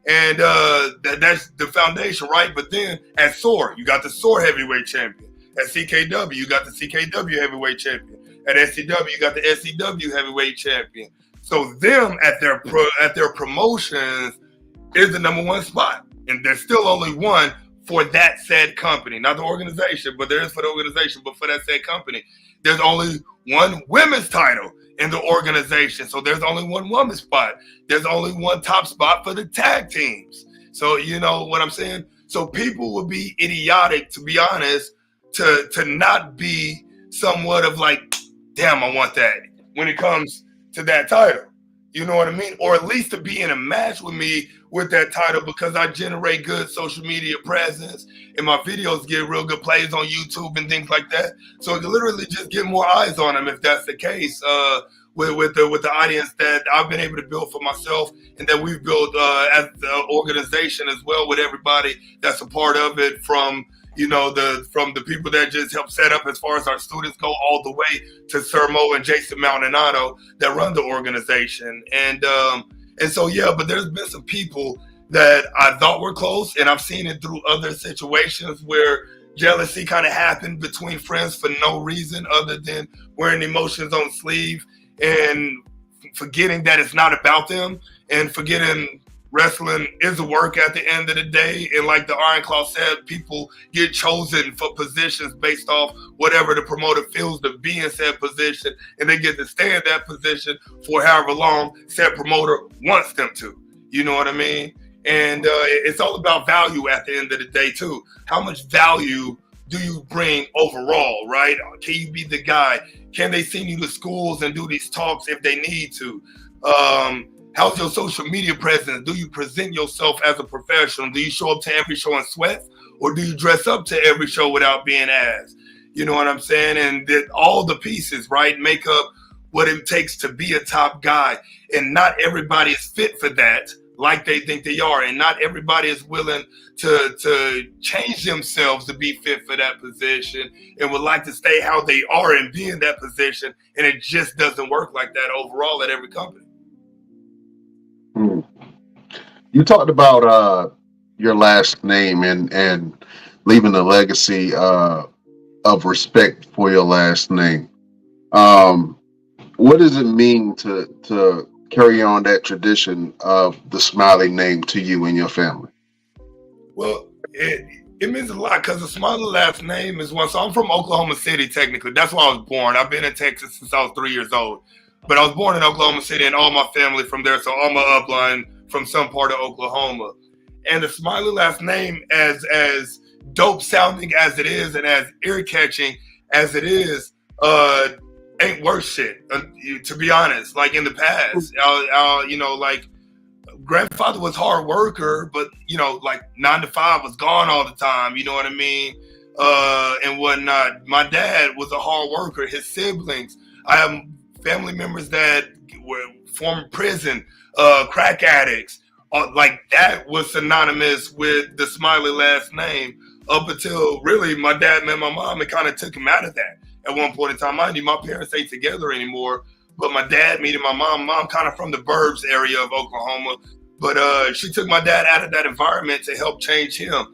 And that's the foundation, right? But then at SOAR, you got the SOAR heavyweight champion. At CKW, you got the CKW heavyweight champion. At SCW, you got the SCW heavyweight champion. So them at their promotions is the number one spot. And there's still only one for that said company. Not the organization, but there is for the organization, but for that said company. There's only one women's title in the organization. So there's only one woman's spot. There's only one top spot for the tag teams. So you know what I'm saying? So people would be idiotic, to be honest, to not be somewhat of like, damn, I want that when it comes to that title. You know what I mean? Or at least to be in a match with me with that title, because I generate good social media presence and my videos get real good plays on YouTube and things like that. So you literally just get more eyes on them if that's the case. With the audience that I've been able to build for myself and that we've built as the organization as well, with everybody that's a part of it, from the people that just help set up as far as our students go, all the way to Sir Mo and Jason Maldonado that run the organization. And so, yeah, but there's been some people that I thought were close, and I've seen it through other situations where jealousy kind of happened between friends for no reason other than wearing emotions on sleeve and forgetting that it's not about them, and forgetting wrestling is a work at the end of the day. And like the Iron Claw said, people get chosen for positions based off whatever the promoter feels to be in said position, and they get to stay in that position for however long said promoter wants them to. You know what I mean? And it's all about value at the end of the day too. How much value do you bring overall, right? Can you be the guy? Can they send you to schools and do these talks if they need to? How's your social media presence? Do you present yourself as a professional? Do you show up to every show in sweats, or do you dress up to every show without being asked? You know what I'm saying? And that all the pieces, right, make up what it takes to be a top guy. And not everybody is fit for that, like they think they are, and not everybody is willing to change themselves to be fit for that position and would like to stay how they are and be in that position, and it just doesn't work like that overall at every company.
You talked about your last name and leaving a legacy of respect for your last name. What does it mean to carry on that tradition of the Smiley name to you and your family?
Well, it means a lot because the Smiley last name is one. So I'm from Oklahoma City, technically. That's where I was born. I've been in Texas since I was 3 years old. But I was born in Oklahoma City, and all my family from there. So all my upline from some part of Oklahoma. And the Smiley last name, as dope sounding as it is and as ear catching as it is, ain't worth shit, to be honest. Like in the past, like grandfather was hard worker, but like 9 to 5 was gone all the time. You know what I mean? And whatnot. My dad was a hard worker. His siblings, I have family members that were former prison, crack addicts. Like that was synonymous with the Smiley last name up until really my dad met my mom and kind of took him out of that at one point in time. Mind you, my parents ain't together anymore, but my dad meeting my mom kind of from the burbs area of Oklahoma, but she took my dad out of that environment to help change him.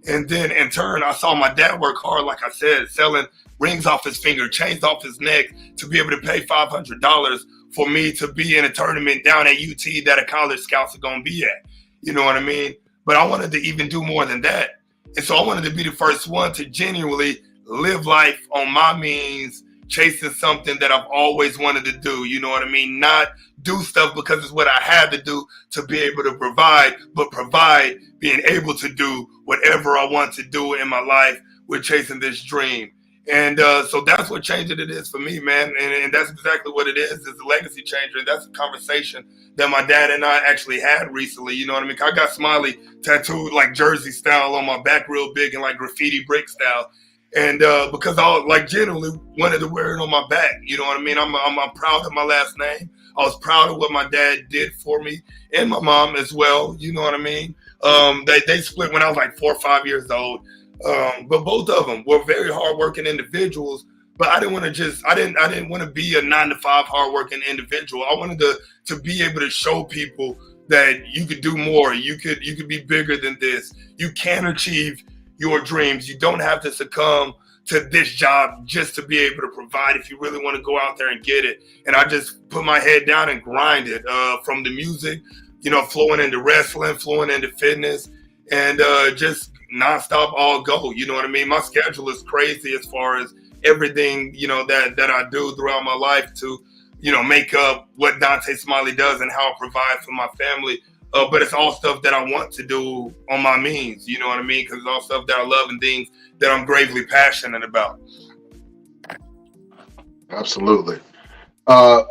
And then in turn, I saw my dad work hard, like I said, selling rings off his finger, chains off his neck to be able to pay $500 for me to be in a tournament down at UT that a college scouts are going to be at. You know what I mean? But I wanted to even do more than that. And so I wanted to be the first one to genuinely live life on my means, chasing something that I've always wanted to do. You know what I mean? Not do stuff because it's what I had to do to be able to provide, but provide being able to do whatever I want to do in my life with chasing this dream. And so that's what changing it is for me, man. And that's exactly what it is a legacy changer. And that's a conversation that my dad and I actually had recently. You know what I mean? I got Smiley tattooed like Jersey style on my back real big and like graffiti brick style. And because I like generally wanted to wear it on my back. You know what I mean? I'm proud of my last name. I was proud of what my dad did for me and my mom as well. You know what I mean? They split when I was like 4 or 5 years old. But both of them were very hardworking individuals. But I didn't want to be a 9 to 5 hardworking individual. I wanted to be able to show people that you could do more. You could be bigger than this. You can achieve your dreams. You don't have to succumb to this job just to be able to provide if you really want to go out there and get it. And I just put my head down and grind it from the music, flowing into wrestling, flowing into fitness, and just nonstop all go. You know what I mean? My schedule is crazy as far as everything, that I do throughout my life to, make up what Dontae Smiley does and how I provide for my family. But it's all stuff that I want to do on my means. You know what I mean? Because it's all stuff that I love and things that I'm gravely passionate about.
Absolutely.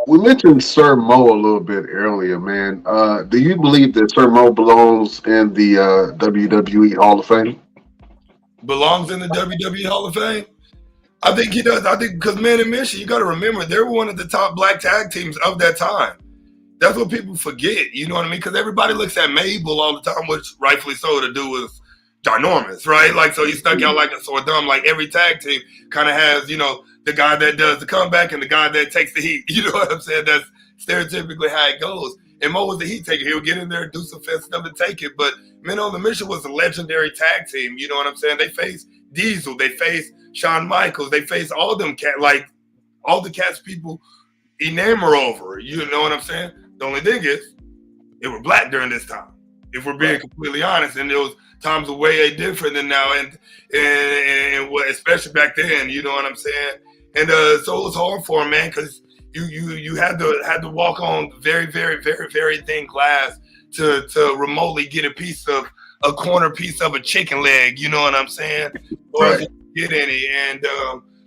We mentioned Sir Mo a little bit earlier, man. Do you believe that Sir Mo belongs in the WWE Hall of Fame?
Belongs in the WWE Hall of Fame? I think he does. I think because Man and Mission, you got to remember, they were one of the top black tag teams of that time. That's what people forget. You know what I mean? Because everybody looks at Mabel all the time, which rightfully so, to do with ginormous, right? Like, so he stuck out like a sore thumb. Like every tag team kind of has, the guy that does the comeback and the guy that takes the heat. You know what I'm saying? That's stereotypically how it goes. And Mo was the heat taker. He'll get in there, do some fast stuff and take it. But Men on the Mission was a legendary tag team. You know what I'm saying? They faced Diesel. They faced Shawn Michaels. They faced all them all the cats people enamor over. You know what I'm saying? The only thing is, they were black during this time, if we're being completely honest. And those times were way different than now, and what, especially back then. You know what I'm saying? And so it was hard for him, man, because you had to walk on very, very, very, very thin glass to remotely get a corner piece of a chicken leg. You know what I'm saying? Or to get any. And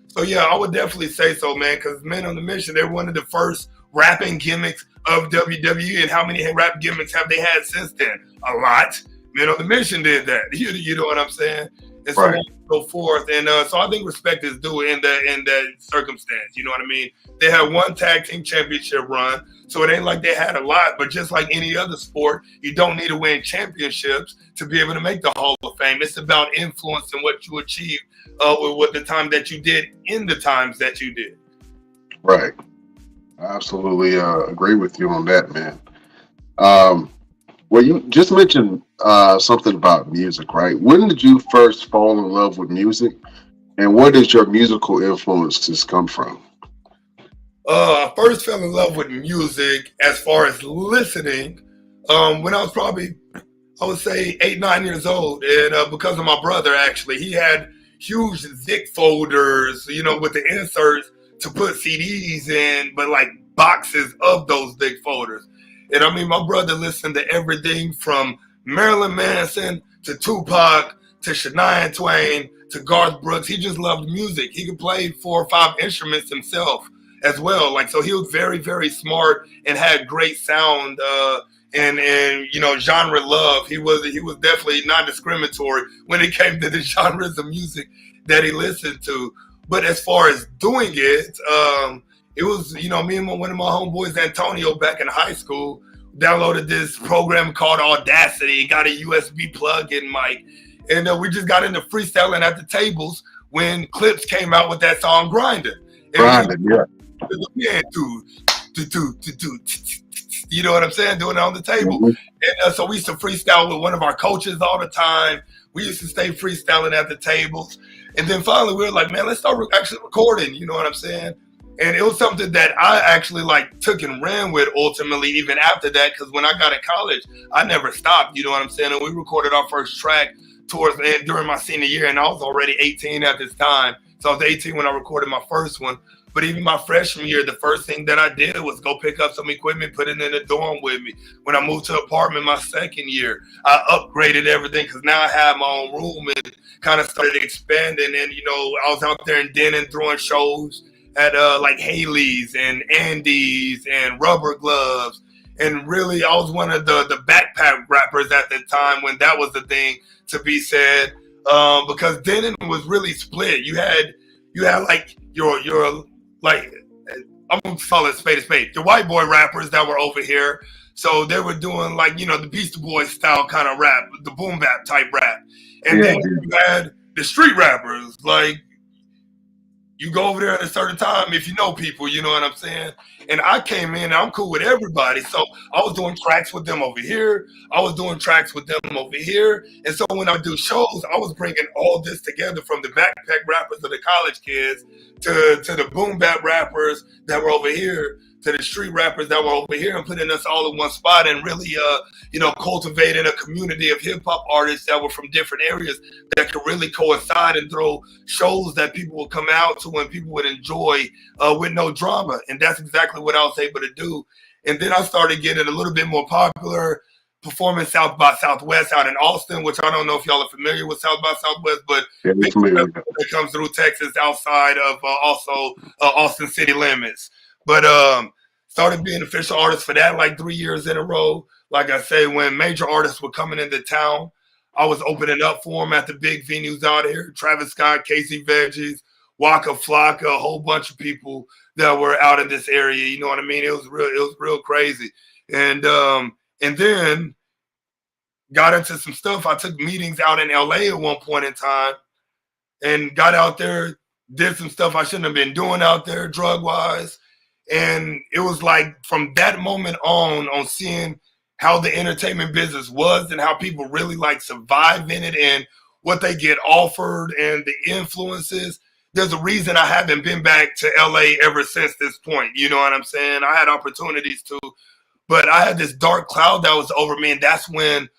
so yeah, I would definitely say so, man, because Men on the Mission, they're one of the first rapping gimmicks of WWE. And how many rap gimmicks have they had since then? A lot. Men on the Mission did that. You know what I'm saying? and so
Right.
on and so forth. And so I think respect is due in that circumstance. You know what I mean? They had one tag team championship run, so it ain't like they had a lot. But just like any other sport, you don't need to win championships to be able to make the Hall of Fame. It's about influence and what you achieved with the time that you did in the times that you did.
Right. I absolutely agree with you on that, man. Well, you just mentioned something about music, right? When did you first fall in love with music, and where did your musical influences come from?
I first fell in love with music as far as listening when I was probably, I would say, 8, 9 years old. And because of my brother, actually, he had huge Zic folders, you know, with the inserts to put CDs in, but like boxes of those Zic folders. And I mean, my brother listened to everything from Marilyn Manson to Tupac to Shania Twain to Garth Brooks. He just loved music. He could play 4 or 5 instruments himself as well. Like, so he was very, very smart and had great sound and you know, genre love. He was definitely non-discriminatory when it came to the genres of music that he listened to. But as far as doing it, it was, you know, me and one of my homeboys, Antonio, back in high school, downloaded this program called Audacity, got a USB plug-in mic, and we just got into freestyling at the tables when Clips came out with that song Grinding.
Grinding, yeah.
Yeah, you know what I'm saying? Doing it on the table.
Mm-hmm.
And so we used to freestyle with one of our coaches all the time. We used to stay freestyling at the tables. And then finally we were like, man, let's start actually recording. You know what I'm saying? And it was something that I actually like took and ran with ultimately even after that, because when I got in college, I never stopped. You know what I'm saying? And we recorded our first track during my senior year, and I was already 18 at this time. So I was 18 when I recorded my first one. But even my freshman year, the first thing that I did was go pick up some equipment, put it in the dorm with me. When I moved to an apartment my second year, I upgraded everything because now I have my own room and kind of started expanding. And, you know, I was out there in Denton throwing shows at like Haley's and Andy's and Rubber Gloves. And really, I was one of the backpack rappers at the time when that was the thing to be said, because Denton was really split. You had like your like, I'm gonna call it spade a spade. The white boy rappers that were over here, so they were doing like, you know, the Beastie Boys style kind of rap, the boom bap type rap, and then you had the street rappers. Like, you go over there at a certain time if you know people, you know what I'm saying? And I came in, and I'm cool with everybody, so I was doing tracks with them over here. I was doing tracks with them over here, and so when I do shows, I was bringing all this together, from the backpack rappers to the college kids to the boom bap rappers that were over here, to the street rappers that were over here, and putting us all in one spot and really, you know, cultivating a community of hip hop artists that were from different areas that could really coincide and throw shows that people would come out to and people would enjoy with no drama. And that's exactly what I was able to do. And then I started getting a little bit more popular, performing South by Southwest out in Austin, which I don't know if y'all are familiar with South by Southwest, but it comes through Texas outside of also Austin city limits. But started being official artist for that like 3 years in a row. Like I say, when major artists were coming into town, I was opening up for them at the big venues out here. Travis Scott, Casey Veggies, Waka Flocka, a whole bunch of people that were out in this area. You know what I mean? It was real crazy. And then got into some stuff. I took meetings out in LA at one point in time and got out there, did some stuff I shouldn't have been doing out there drug-wise. And it was like from that moment on seeing how the entertainment business was and how people really like survive in it and what they get offered and the influences. There's a reason I haven't been back to LA ever since this point. You know what I'm saying? I had opportunities to, but I had this dark cloud that was over me. And that's when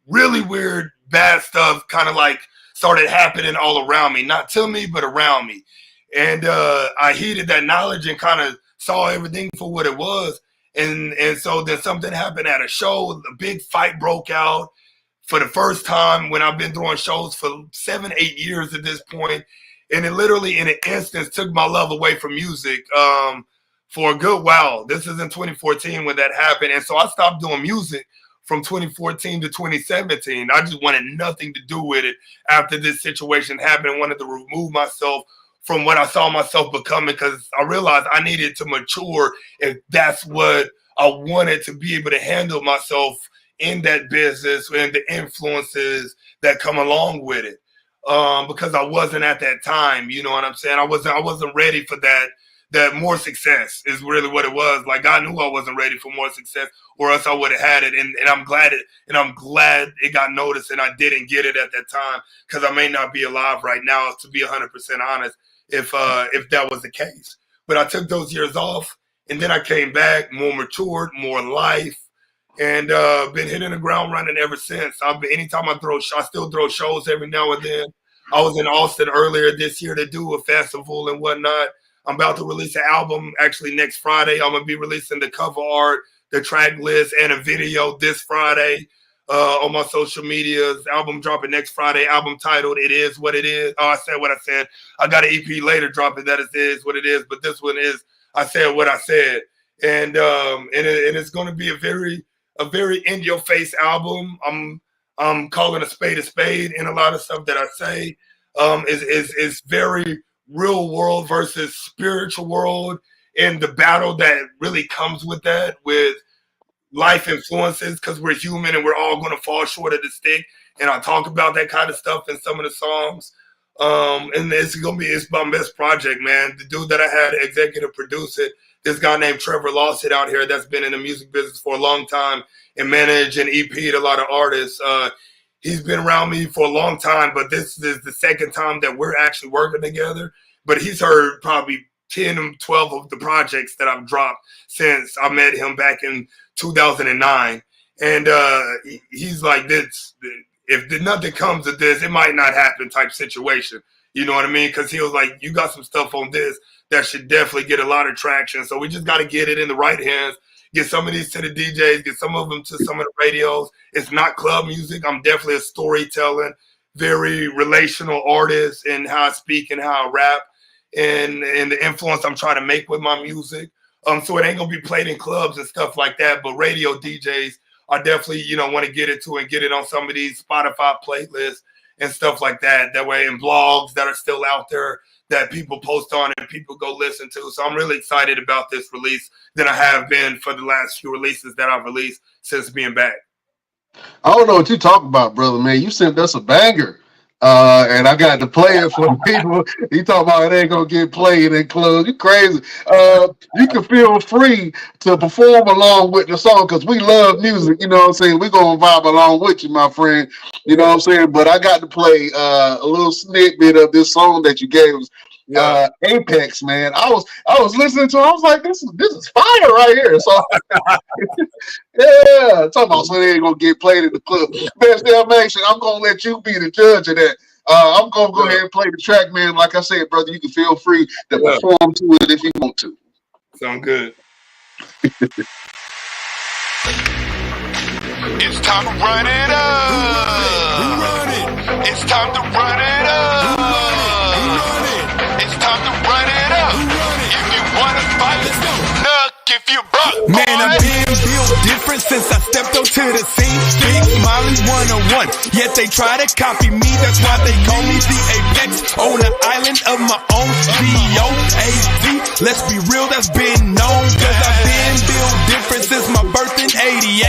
really weird, bad stuff kind of like started happening all around me, not to me, but around me. And I heeded that knowledge and kind of saw everything for what it was. And so then something happened at a show. A big fight broke out for the first time when I've been throwing shows for 7, 8 years at this point. And it literally in an instance took my love away from music for a good while. This is in 2014 when that happened. And so I stopped doing music from 2014 to 2017. I just wanted nothing to do with it after this situation happened. I wanted to remove myself from what I saw myself becoming, because I realized I needed to mature if that's what I wanted to be able to handle myself in that business and the influences that come along with it. Because I wasn't at that time, you know what I'm saying? I wasn't ready for that more success is really what it was. Like, I knew I wasn't ready for more success, or else I would have had it. And I'm glad it got noticed, and I didn't get it at that time, because I may not be alive right now, to be 100% honest, if that was the case. But I took those years off, and then I came back more matured, more life, and been hitting the ground running ever since. Anytime I still throw shows every now and then. I was in Austin earlier this year to do a festival and whatnot. I'm about to release an album actually next Friday. I'm going to be releasing the cover art, the track list, and a video this Friday on my social medias. Album dropping next Friday. Album titled It Is What It Is. Oh, I said what I said. I got an EP later dropping that It Is What It Is, but this one is I said what I said. And it's going to be a very in-your-face album. I'm calling a spade, and a lot of stuff that I say is very real world versus spiritual world, and the battle that really comes with that, with life influences, because we're human and we're all going to fall short of the stick. And I talk about that kind of stuff in some of the songs. And it's my best project, man. The dude that I had executive produce it, this guy named Trevor Lawson out here that's been in the music business for a long time and managed and EP'd a lot of artists. He's been around me for a long time, but this is the second time that we're actually working together. But he's heard probably 10 or 12 of the projects that I've dropped since I met him back in 2009. And he's like, this, if nothing comes of this, it might not happen type situation. You know what I mean? Because he was like, you got some stuff on this that should definitely get a lot of traction. So we just got to get it in the right hands, get some of these to the DJs, get some of them to some of the radios. It's not club music. I'm definitely a storytelling, very relational artist in how I speak and how I rap, and the influence I'm trying to make with my music. So it ain't going to be played in clubs and stuff like that, but radio DJs are definitely, want to get it to and get it on some of these Spotify playlists and stuff like that. That way, in blogs that are still out there that people post on and people go listen to. So I'm really excited about this release than I have been for the last few releases that I've released since being back.
I don't know what you talking about, brother, man. You sent us a banger. And I got to play it for the people. You talking about it ain't gonna get played in clubs. You crazy. You can feel free to perform along with the song, because we love music, you know what I'm saying? We're gonna vibe along with you, my friend. You know what I'm saying? But I got to play a little snippet of this song that you gave us. Apex, man. I was listening to it. I was like, this is fire right here. So yeah, talking about so they ain't gonna get played in the club. Best damn action. I'm gonna let you be the judge of that. I'm gonna go ahead and play the track, man. Like I said, brother, you can feel free to perform to it if you want to.
Sound good.
It's time to run it up. It's time to run it up. It's time to run it up. If you wanna fight, let's go. Look, if you buck,
man, I'm being built different since I stepped onto the scene. Big Smiley 101, yet they try to copy me. That's why they call me the Apex. On an island of my own, G-O-A-Z. Let's be real, that's been known, cause I've been built different since my birth in 88.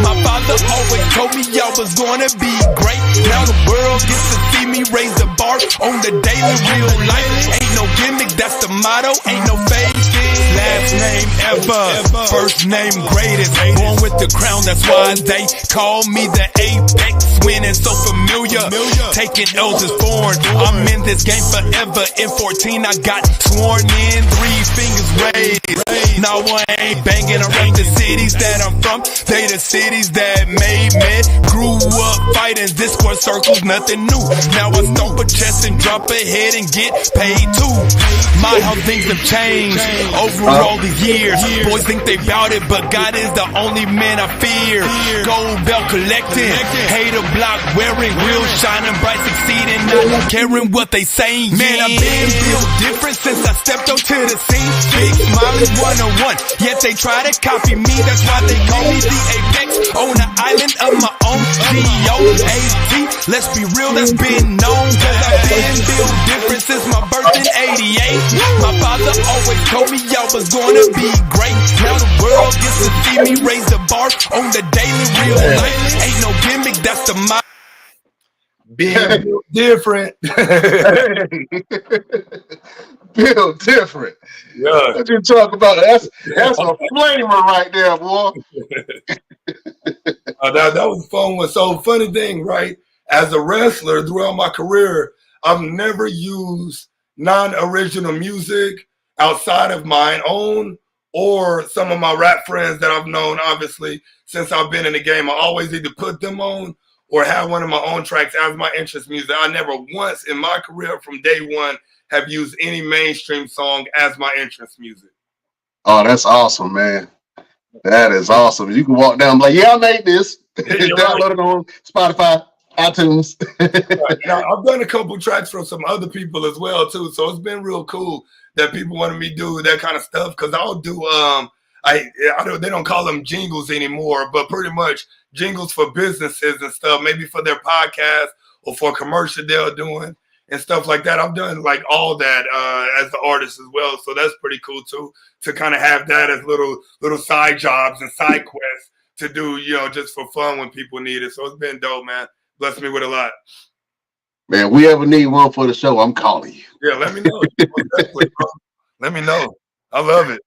My father always told me I was gonna be great. Now the world gets to see me raise the bar on the daily, real life. Ain't no gimmick, that's the motto, ain't no faking. Last name ever, first name greatest. Born with the crown, that's why they call me the Apex. Winning so familiar, taking L's is foreign. I'm in this game forever. In 14 I got sworn in, 3 fingers raised. Now I ain't banging around the cities that I'm from. They the cities that made me. Grew up fighting Discord circles, nothing new. Now I stomp a chest and drop a head and get paid too. My how things have changed over
all these years. Boys think they bout it, but God is the only man I fear. Gold belt collecting, hater block wearing, real shining bright, succeeding, not caring what they saying. Man, I've been built different since I stepped onto the scene. Big Smiley 101, yet they try to copy me. That's why they call me the apex on the island of my own. G-O-A-T, let's be real, that's been known. Cause I've been built different since my birth in 88. My father always told me I was gonna be great. Now the world gets to see me raise the bar on the daily, real life. Ain't no gimmick, that's the mind.
Being different.
Built different.
Yeah.
What you talk about? That's a flamer right there, boy.
That was fun. One. So funny thing, right? As a wrestler throughout my career, I've never used non-original music outside of my own or some of my rap friends that I've known, obviously, since I've been in the game. I always either put them on or have one of my own tracks as my interest music. I never once in my career from day one have used any mainstream song as my interest music.
Oh, that's awesome, man. That is awesome. You can walk down and be like, yeah, I made this. Download it on Spotify, iTunes.
Right. Now, I've done a couple tracks from some other people as well, too. So it's been real cool that people wanted me to do that kind of stuff. Because I'll do, they don't call them jingles anymore, but pretty much jingles for businesses and stuff, maybe for their podcast or for a commercial they're doing and stuff like that. I've done like all that as the artist as well. So that's pretty cool too, to kind of have that as little side jobs and side quests to do, just for fun when people need it. So it's been dope, man. Blessed me with a lot.
Man, we ever need one for the show, I'm calling you.
Yeah, let me know. Definitely, bro. Let me know. I love it.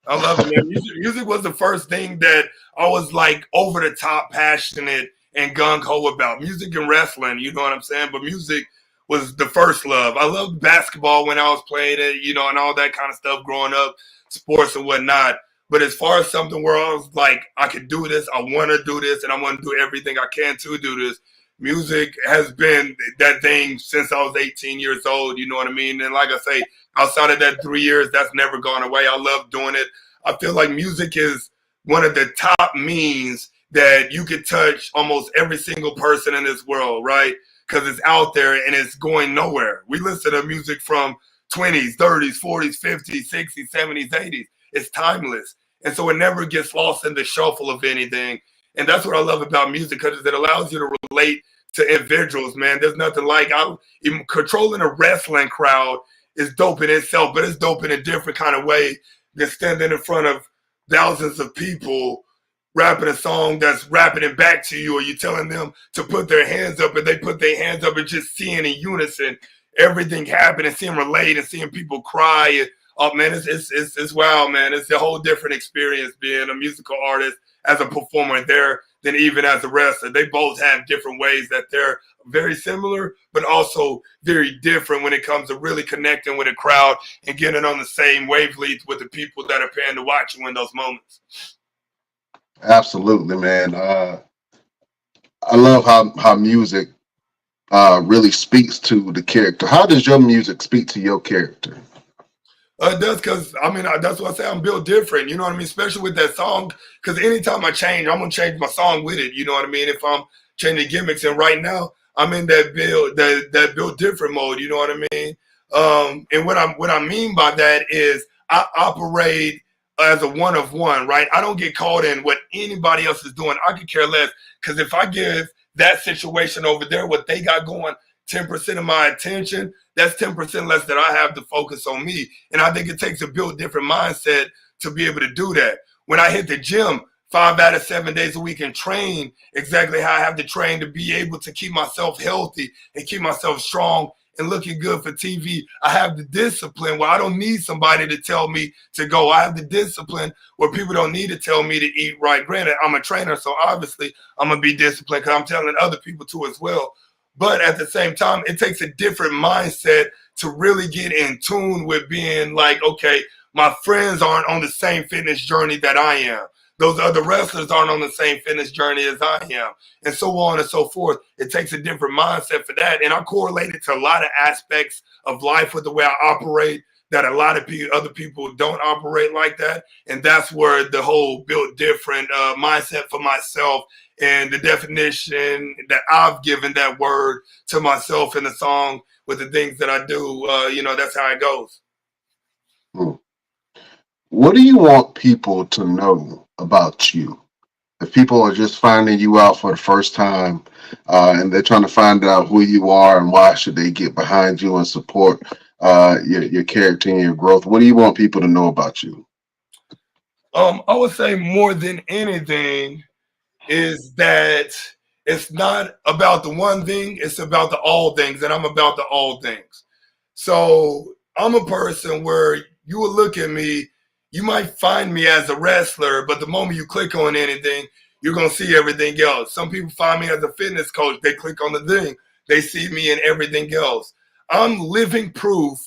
I love it, man. Music was the first thing that I was like over the top passionate and gung-ho about. Music and wrestling, you know what I'm saying? But music was the first love. I loved basketball when I was playing it, and all that kind of stuff growing up, sports and whatnot. But as far as something where I was like, I could do this, I want to do this, and I want to do everything I can to do this, music has been that thing since I was 18 years old, you know what I mean? And like I say, outside of that 3 years, that's never gone away. I love doing it. I feel like music is one of the top means that you could touch almost every single person in this world, right? Because it's out there and it's going nowhere. We listen to music from 20s, 30s, 40s, 50s, 60s, 70s, 80s. It's timeless. And so it never gets lost in the shuffle of anything. And that's what I love about music, because it allows you to relate to individuals, man. There's nothing like even controlling a wrestling crowd is dope in itself, but it's dope in a different kind of way than standing in front of thousands of people rapping a song that's rapping it back to you, or you telling them to put their hands up and they put their hands up, and just seeing in unison everything happen and seeing relate and seeing people cry. And, oh man, it's wild, man. It's a whole different experience being a musical artist as a performer there than even as a wrestler. They both have different ways that they're very similar, but also very different when it comes to really connecting with a crowd and getting on the same wavelength with the people that are paying to watch you in those moments.
Absolutely, man. I love how music really speaks to the character. How does your music speak to your character?
It does, because that's what I say. I'm built different, you know what I mean? Especially with that song, because anytime I change, I'm gonna change my song with it. You know what I mean? If I'm changing gimmicks, and right now I'm in that built different mode. You know what I mean? And what I mean by that is I operate as a one of one, right? I don't get caught in what anybody else is doing. I could care less, because if I give that situation over there what they got going 10% of my attention, that's 10% less that I have to focus on me. And I think it takes a built different mindset to be able to do that. When I hit the gym 5 out of 7 days a week and train exactly how I have to train to be able to keep myself healthy and keep myself strong and looking good for TV, I have the discipline where I don't need somebody to tell me to go. I have the discipline where people don't need to tell me to eat right. Granted, I'm a trainer, so obviously I'm going to be disciplined because I'm telling other people to as well. But at the same time, it takes a different mindset to really get in tune with being like, okay, my friends aren't on the same fitness journey that I am. Those other wrestlers aren't on the same fitness journey as I am, and so on and so forth. It takes a different mindset for that. And I correlate it to a lot of aspects of life with the way I operate that a lot of other people don't operate like that. And that's where the whole built different mindset for myself and the definition that I've given that word to myself in the song with the things that I do. That's how it goes.
What do you want people to know about you? If people are just finding you out for the first time and they're trying to find out who you are and why should they get behind you and support your character and your growth, what do you want people to know about you?
I would say more than anything is that it's not about the one thing, it's about the all things, and I'm about the all things. So I'm a person where you will look at me, you might find me as a wrestler, but the moment you click on anything, you're going to see everything else. Some people find me as a fitness coach. They click on the thing. They see me in everything else. I'm living proof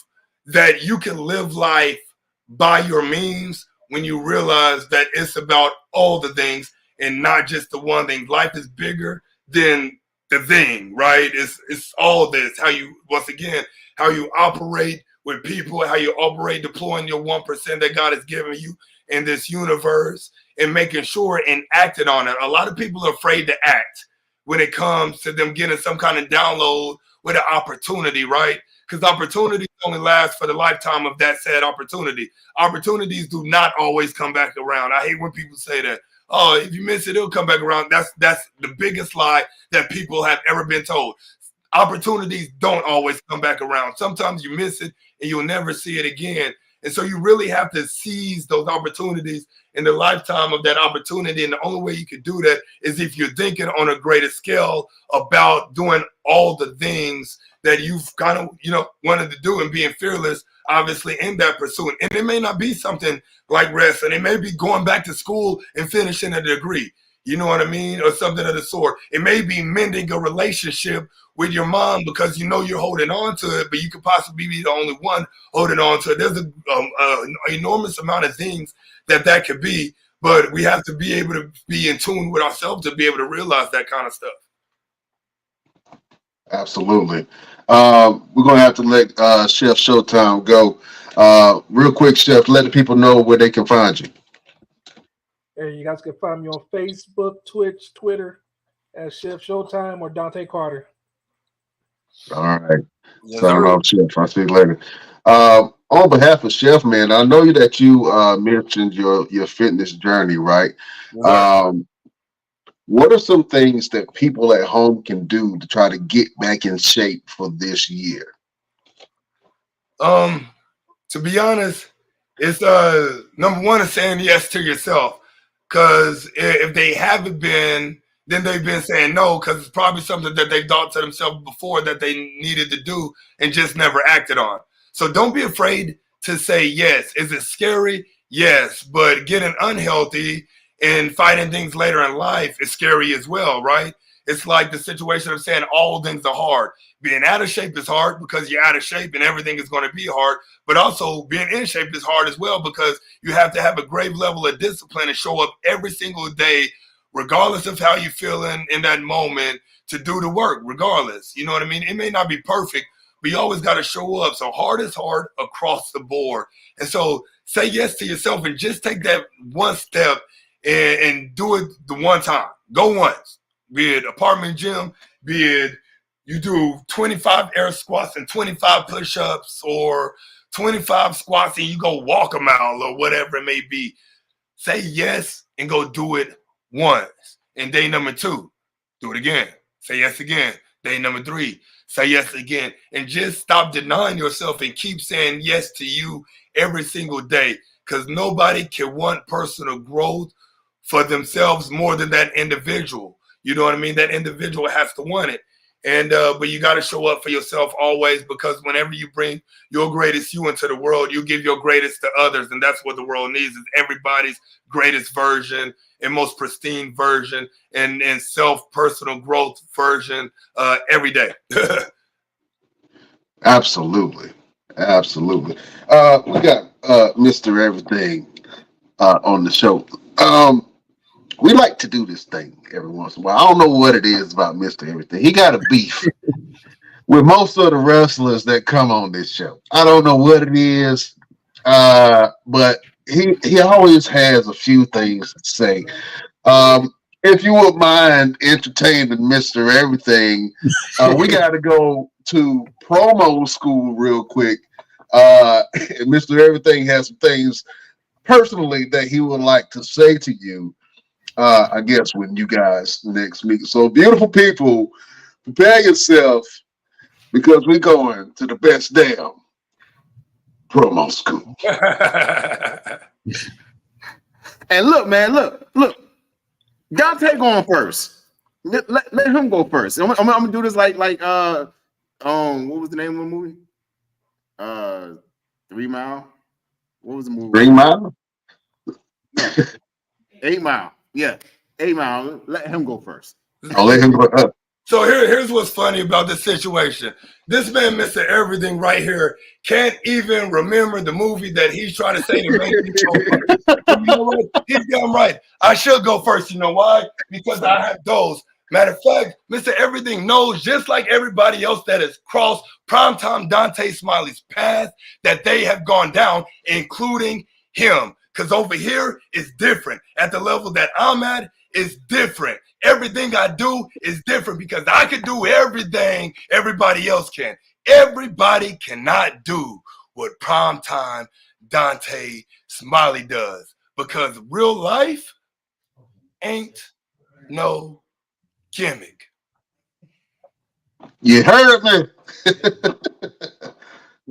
that you can live life by your means when you realize that it's about all the things and not just the one thing. Life is bigger than the thing, right? It's all this. How you operate with people, how you operate deploying your 1% that God has given you in this universe and making sure and acting on it. A lot of people are afraid to act when it comes to them getting some kind of download with an opportunity, right? Because opportunities only last for the lifetime of that said opportunity. Opportunities do not always come back around. I hate when people say that. Oh, if you miss it, it'll come back around. That's the biggest lie that people have ever been told. Opportunities don't always come back around. Sometimes you miss it and you'll never see it again. And so you really have to seize those opportunities in the lifetime of that opportunity. And the only way you can do that is if you're thinking on a greater scale about doing all the things that you've kind of, wanted to do and being fearless, obviously, in that pursuit. And it may not be something like wrestling. It may be going back to school and finishing a degree. You know what I mean? Or something of the sort. It may be mending a relationship with your mom because you're holding on to it, but you could possibly be the only one holding on to it. There's an enormous amount of things that could be, but we have to be able to be in tune with ourselves to be able to realize that kind of stuff.
Absolutely. We're going to have to let Chef Showtime go. Real quick, Chef, let the people know where they can find you.
Hey, you guys can find me on Facebook, Twitch, Twitter as Chef Showtime or Dontae Carter.
All right.
Yes,
Sign off, Chef. I'll see you later. On behalf of Chef, man, I know that you mentioned your fitness journey, right? What are some things that people at home can do to try to get back in shape for this year?
To be honest, it's number one is saying yes to yourself. Because if they haven't been, then they've been saying no, because it's probably something that they thought to themselves before that they needed to do and just never acted on. So don't be afraid to say yes. Is it scary? Yes. But getting unhealthy and fighting things later in life is scary as well, right? It's like the situation of saying all things are hard. Being out of shape is hard because you're out of shape and everything is going to be hard. But also being in shape is hard as well because you have to have a great level of discipline and show up every single day, regardless of how you're feeling in that moment, to do the work, regardless. You know what I mean? It may not be perfect, but you always got to show up. So hard is hard across the board. And so say yes to yourself and just take that one step and do it the one time. Go once. Be it apartment gym, be it you do 25 air squats and 25 push-ups or 25 squats and you go walk a mile or whatever it may be. Say yes and go do it once. And day number 2, do it again. Say yes again. Day number 3, say yes again. And just stop denying yourself and keep saying yes to you every single day because nobody can want personal growth for themselves more than that individual. You know what I mean? That individual has to want it. And but you got to show up for yourself always because whenever you bring your greatest you into the world, you give your greatest to others. And that's what the world needs is everybody's greatest version and most pristine version and self-personal growth version every day.
Absolutely. Absolutely. We got Mr. Everything on the show. We like to do this thing every once in a while. I don't know what it is about Mr. Everything. He got a beef with most of the wrestlers that come on this show. I don't know what it is. But he always has a few things to say. If you would mind entertaining Mr. Everything, we got to go to promo school real quick. And Mr. Everything has some things personally that he would like to say to you. I guess when you guys next meet. So, beautiful people, prepare yourself because we're going to the best damn promo school.
And look, man, look. Dontae going first. Let him go first. I'm gonna do this like what was the name of the movie? 3 Mile. What was the movie?
3 Mile?
No. 8 Mile. Yeah, 8 Mile. Let him go first.
I'll let him go.
So here's what's funny about this situation. This man, Mr. Everything right here, can't even remember the movie that he's trying to say to make me go first. You know what? He's damn right. I should go first. You know why? Because I have those. Matter of fact, Mr. Everything knows, just like everybody else that has crossed primetime Dontae Smiley's path, that they have gone down, including him. Because over here is different. At the level that I'm at, is different. Everything I do is different because I can do everything everybody else can. Everybody cannot do what primetime Dontae Smiley does because real life ain't no gimmick.
You heard me.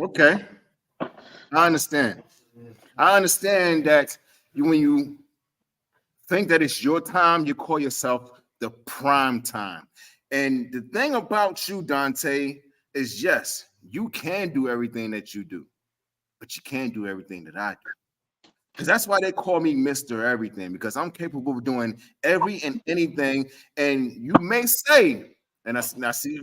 Okay. I understand. I understand that when you think that it's your time, you call yourself the prime time. And the thing about you, Dontae, is yes, you can do everything that you do, but you can't do everything that I do. Because that's why they call me Mr. Everything, because I'm capable of doing every and anything. And you may say, and I see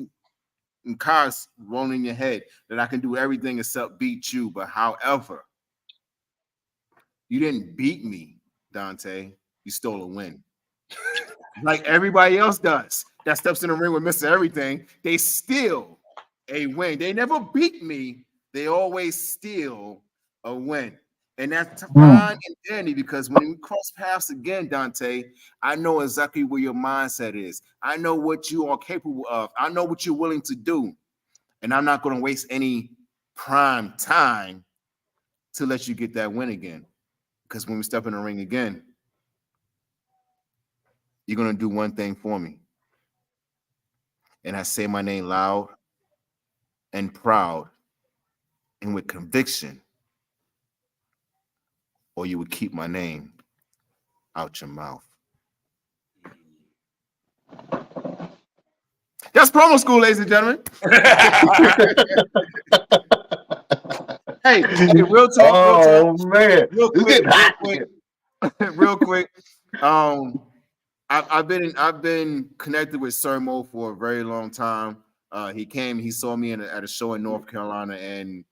in cars rolling in your head, that I can do everything except beat you. But however, you didn't beat me, Dontae. You stole a win. Like everybody else does that steps in the ring with Mr. Everything, they steal a win. They never beat me. They always steal a win. And that's fine and dandy because when we cross paths again, Dontae, I know exactly where your mindset is. I know what you are capable of. I know what you're willing to do. And I'm not going to waste any prime time to let you get that win again. Because when we step in the ring again, you're going to do one thing for me. And I say my name loud and proud and with conviction, or you would keep my name out your mouth. That's promo school, ladies and gentlemen. hey, real talk.
Man.
Real quick. I've been connected with Sir Mo for a very long time. He came, he saw me at a show in North Carolina, and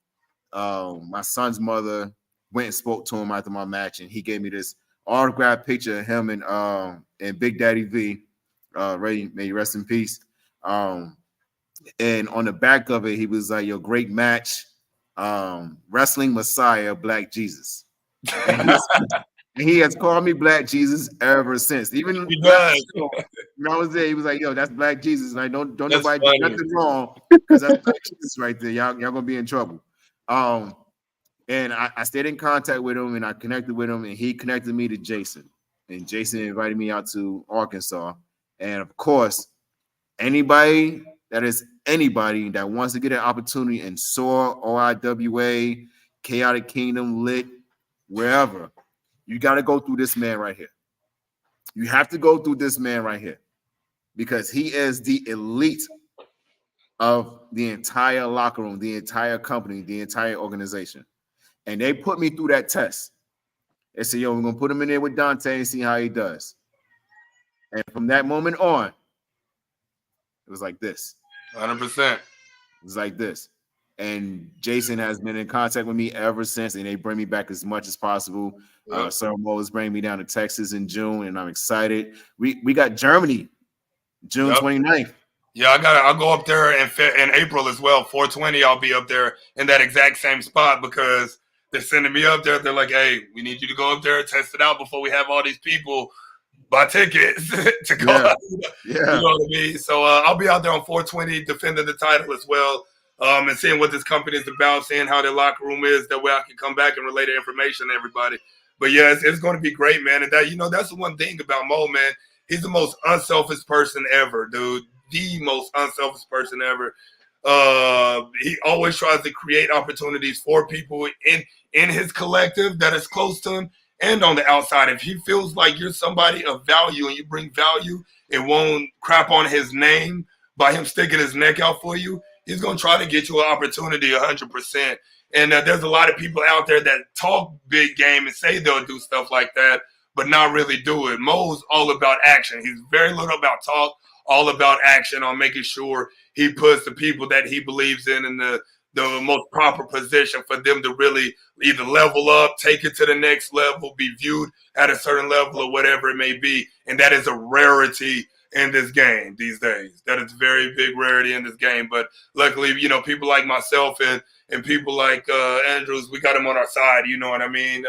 my son's mother went and spoke to him after my match, and he gave me this autographed picture of him and Big Daddy V. May you rest in peace. And on the back of it, he was like, "Your great match, wrestling Messiah, Black Jesus." And he has called me Black Jesus ever since. Even
he does.
When I was there, he was like, "Yo, that's Black Jesus." Like, don't nobody do nothing wrong because that's Black Jesus right there. Y'all gonna be in trouble. And I stayed in contact with him and I connected with him, and he connected me to Jason. And Jason invited me out to Arkansas. And of course, anybody that wants to get an opportunity in SOAR, OIWA, Chaotic Kingdom, Lit, wherever, you got to go through this man right here. You have to go through this man right here because he is the elite of the entire locker room, the entire company, the entire organization. And they put me through that test. They said, "Yo, we're going to put him in there with Dontae and see how he does." And from that moment on, it was like this.
100%.
It was like this. And Jason has been in contact with me ever since, and they bring me back as much as possible.
Yep.
Sir Mo is bringing me down to Texas in June, and I'm excited. We got Germany, June 29th.
Yeah, I'll go up there in April as well. 420, I'll be up there in that exact same spot because They're sending me up there. They're like, hey, we need you to go up there and test it out before we have all these people buy tickets to go.
Yeah.
You know what I mean? So I'll be out there on 420 defending the title as well, and seeing what this company is about, seeing how their locker room is. That way I can come back and relay the information to everybody. But yeah, it's going to be great, man. And that, that's the one thing about Mo, man. He's the most unselfish person ever, dude. The most unselfish person ever. He always tries to create opportunities for people in his collective that is close to him and on the outside. If he feels like you're somebody of value and you bring value, it won't crap on his name by him sticking his neck out for you. He's going to try to get you an opportunity 100%. And there's a lot of people out there that talk big game and say they'll do stuff like that, but not really do it. Mo's all about action. He's very little about talk, all about action on making sure he puts the people that he believes in the most proper position for them to really either level up, take it to the next level, be viewed at a certain level or whatever it may be. And that is a rarity in this game these days. That is very big rarity in this game. But luckily, people like myself and people like Andrews, we got him on our side, you know what I mean?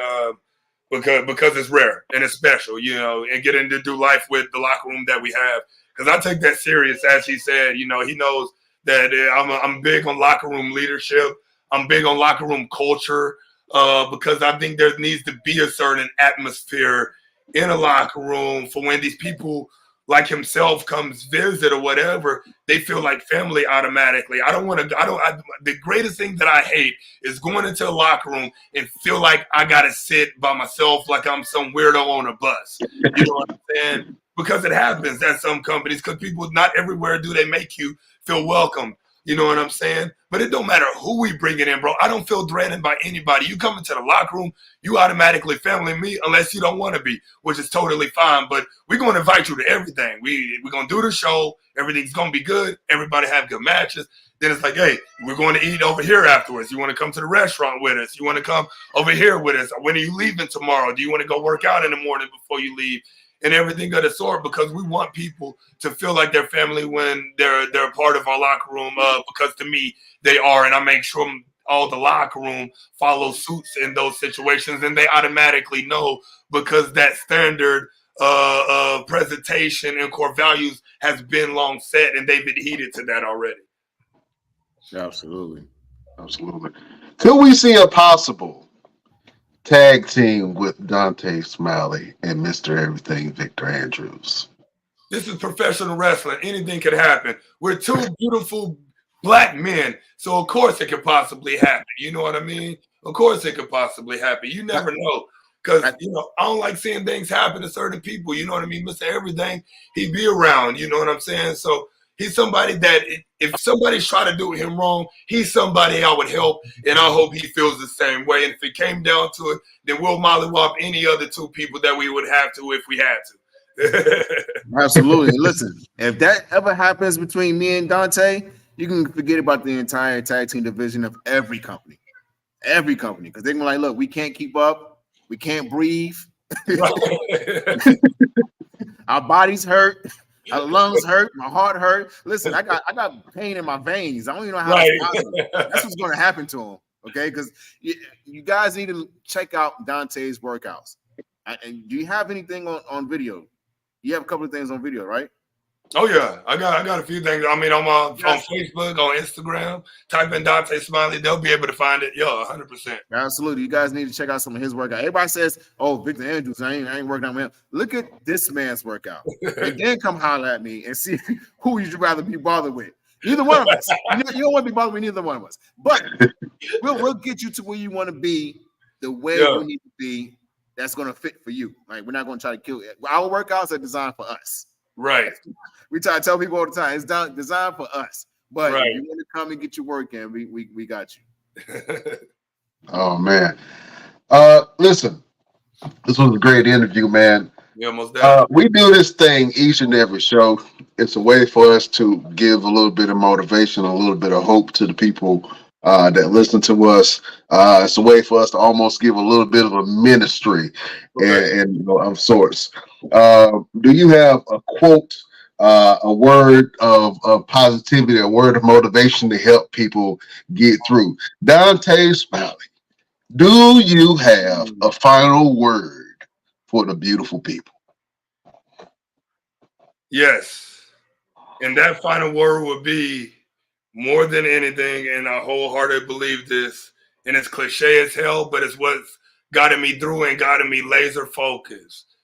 Because it's rare and it's special, and getting to do life with the locker room that we have. Because I take that serious, as he said. He knows that I'm big on locker room leadership. I'm big on locker room culture because I think there needs to be a certain atmosphere in a locker room for when these people like himself comes visit or whatever, they feel like family automatically. The greatest thing that I hate is going into a locker room and feel like I got to sit by myself like I'm some weirdo on a bus. You know what I'm saying? Because it happens at some companies, because people, not everywhere do they make you feel welcome. You know what I'm saying? But it don't matter who we bring it in, bro. I don't feel threatened by anybody. You come into the locker room, you automatically family me unless you don't want to be, which is totally fine. But we're going to invite you to everything. We're going to do the show. Everything's going to be good. Everybody have good matches. Then it's like, hey, we're going to eat over here afterwards. You want to come to the restaurant with us? You want to come over here with us? When are you leaving tomorrow? Do you want to go work out in the morning before you leave? And everything of the sort, because we want people to feel like they're family when they're a part of our locker room, because to me, they are. And I make sure all the locker room follow suits in those situations, and they automatically know, because that standard presentation and core values has been long set, and they've adhered to that already.
Absolutely.
Could we see a possible tag team with Dontae Smiley and Mr. Everything Victor Andrews?
This is professional wrestling. Anything could happen. We're two beautiful black men, so of course it could possibly happen. You know what I mean? Of course it could possibly happen. You never know, because I don't like seeing things happen to certain people. You know what I mean? Mr. Everything, he be around. You know what I'm saying? So he's somebody that if somebody's trying to do him wrong, he's somebody I would help, and I hope he feels the same way. And if it came down to it, then we'll mollywop any other two people that we would have to if we had to.
Absolutely. Listen, if that ever happens between me and Dontae, you can forget about the entire tag team division of every company, because they're gonna be like, look, we can't keep up, we can't breathe, our bodies hurt. My lungs hurt, my heart hurt. Listen, I got pain in my veins. I don't even know how that's possible. That's what's going to happen to him, okay? Because you guys need to check out Dontae's workouts. And do you have anything on video? You have a couple of things on video, right?
Oh yeah, I got a few things. I mean, on Facebook, on Instagram, type in Dontae Smiley, they'll be able to find it. Yeah, 100%.
Absolutely. You guys need to check out some of his workout. Everybody says, "Oh, Victor Andrews, I ain't working out with him." Look at this man's workout, and then come holler at me and see who you'd rather be bothered with. Neither one of us. You don't want to be bothered with neither one of us. But we'll get you to where you want to be, the way you need to be. That's going to fit for you. Like, we're not going to try to kill it. Our workouts are designed for us.
Right.
We try to tell people all the time, it's designed for us. But if you want to come and get your work in, we got you.
Oh man. Listen, this was a great interview, man.
Yeah, most definitely.
We do this thing each and every show. It's a way for us to give a little bit of motivation, a little bit of hope to the people that listen to us. It's a way for us to almost give a little bit of a ministry and of sorts. Do you have a quote, a word of positivity, a word of motivation to help people get through? Dontae Smiley, Do you have a final word for the beautiful people?
Yes. And that final word would be more than anything, and I wholeheartedly believe this, and it's cliche as hell, but it's what's gotten me through and gotten me laser focused.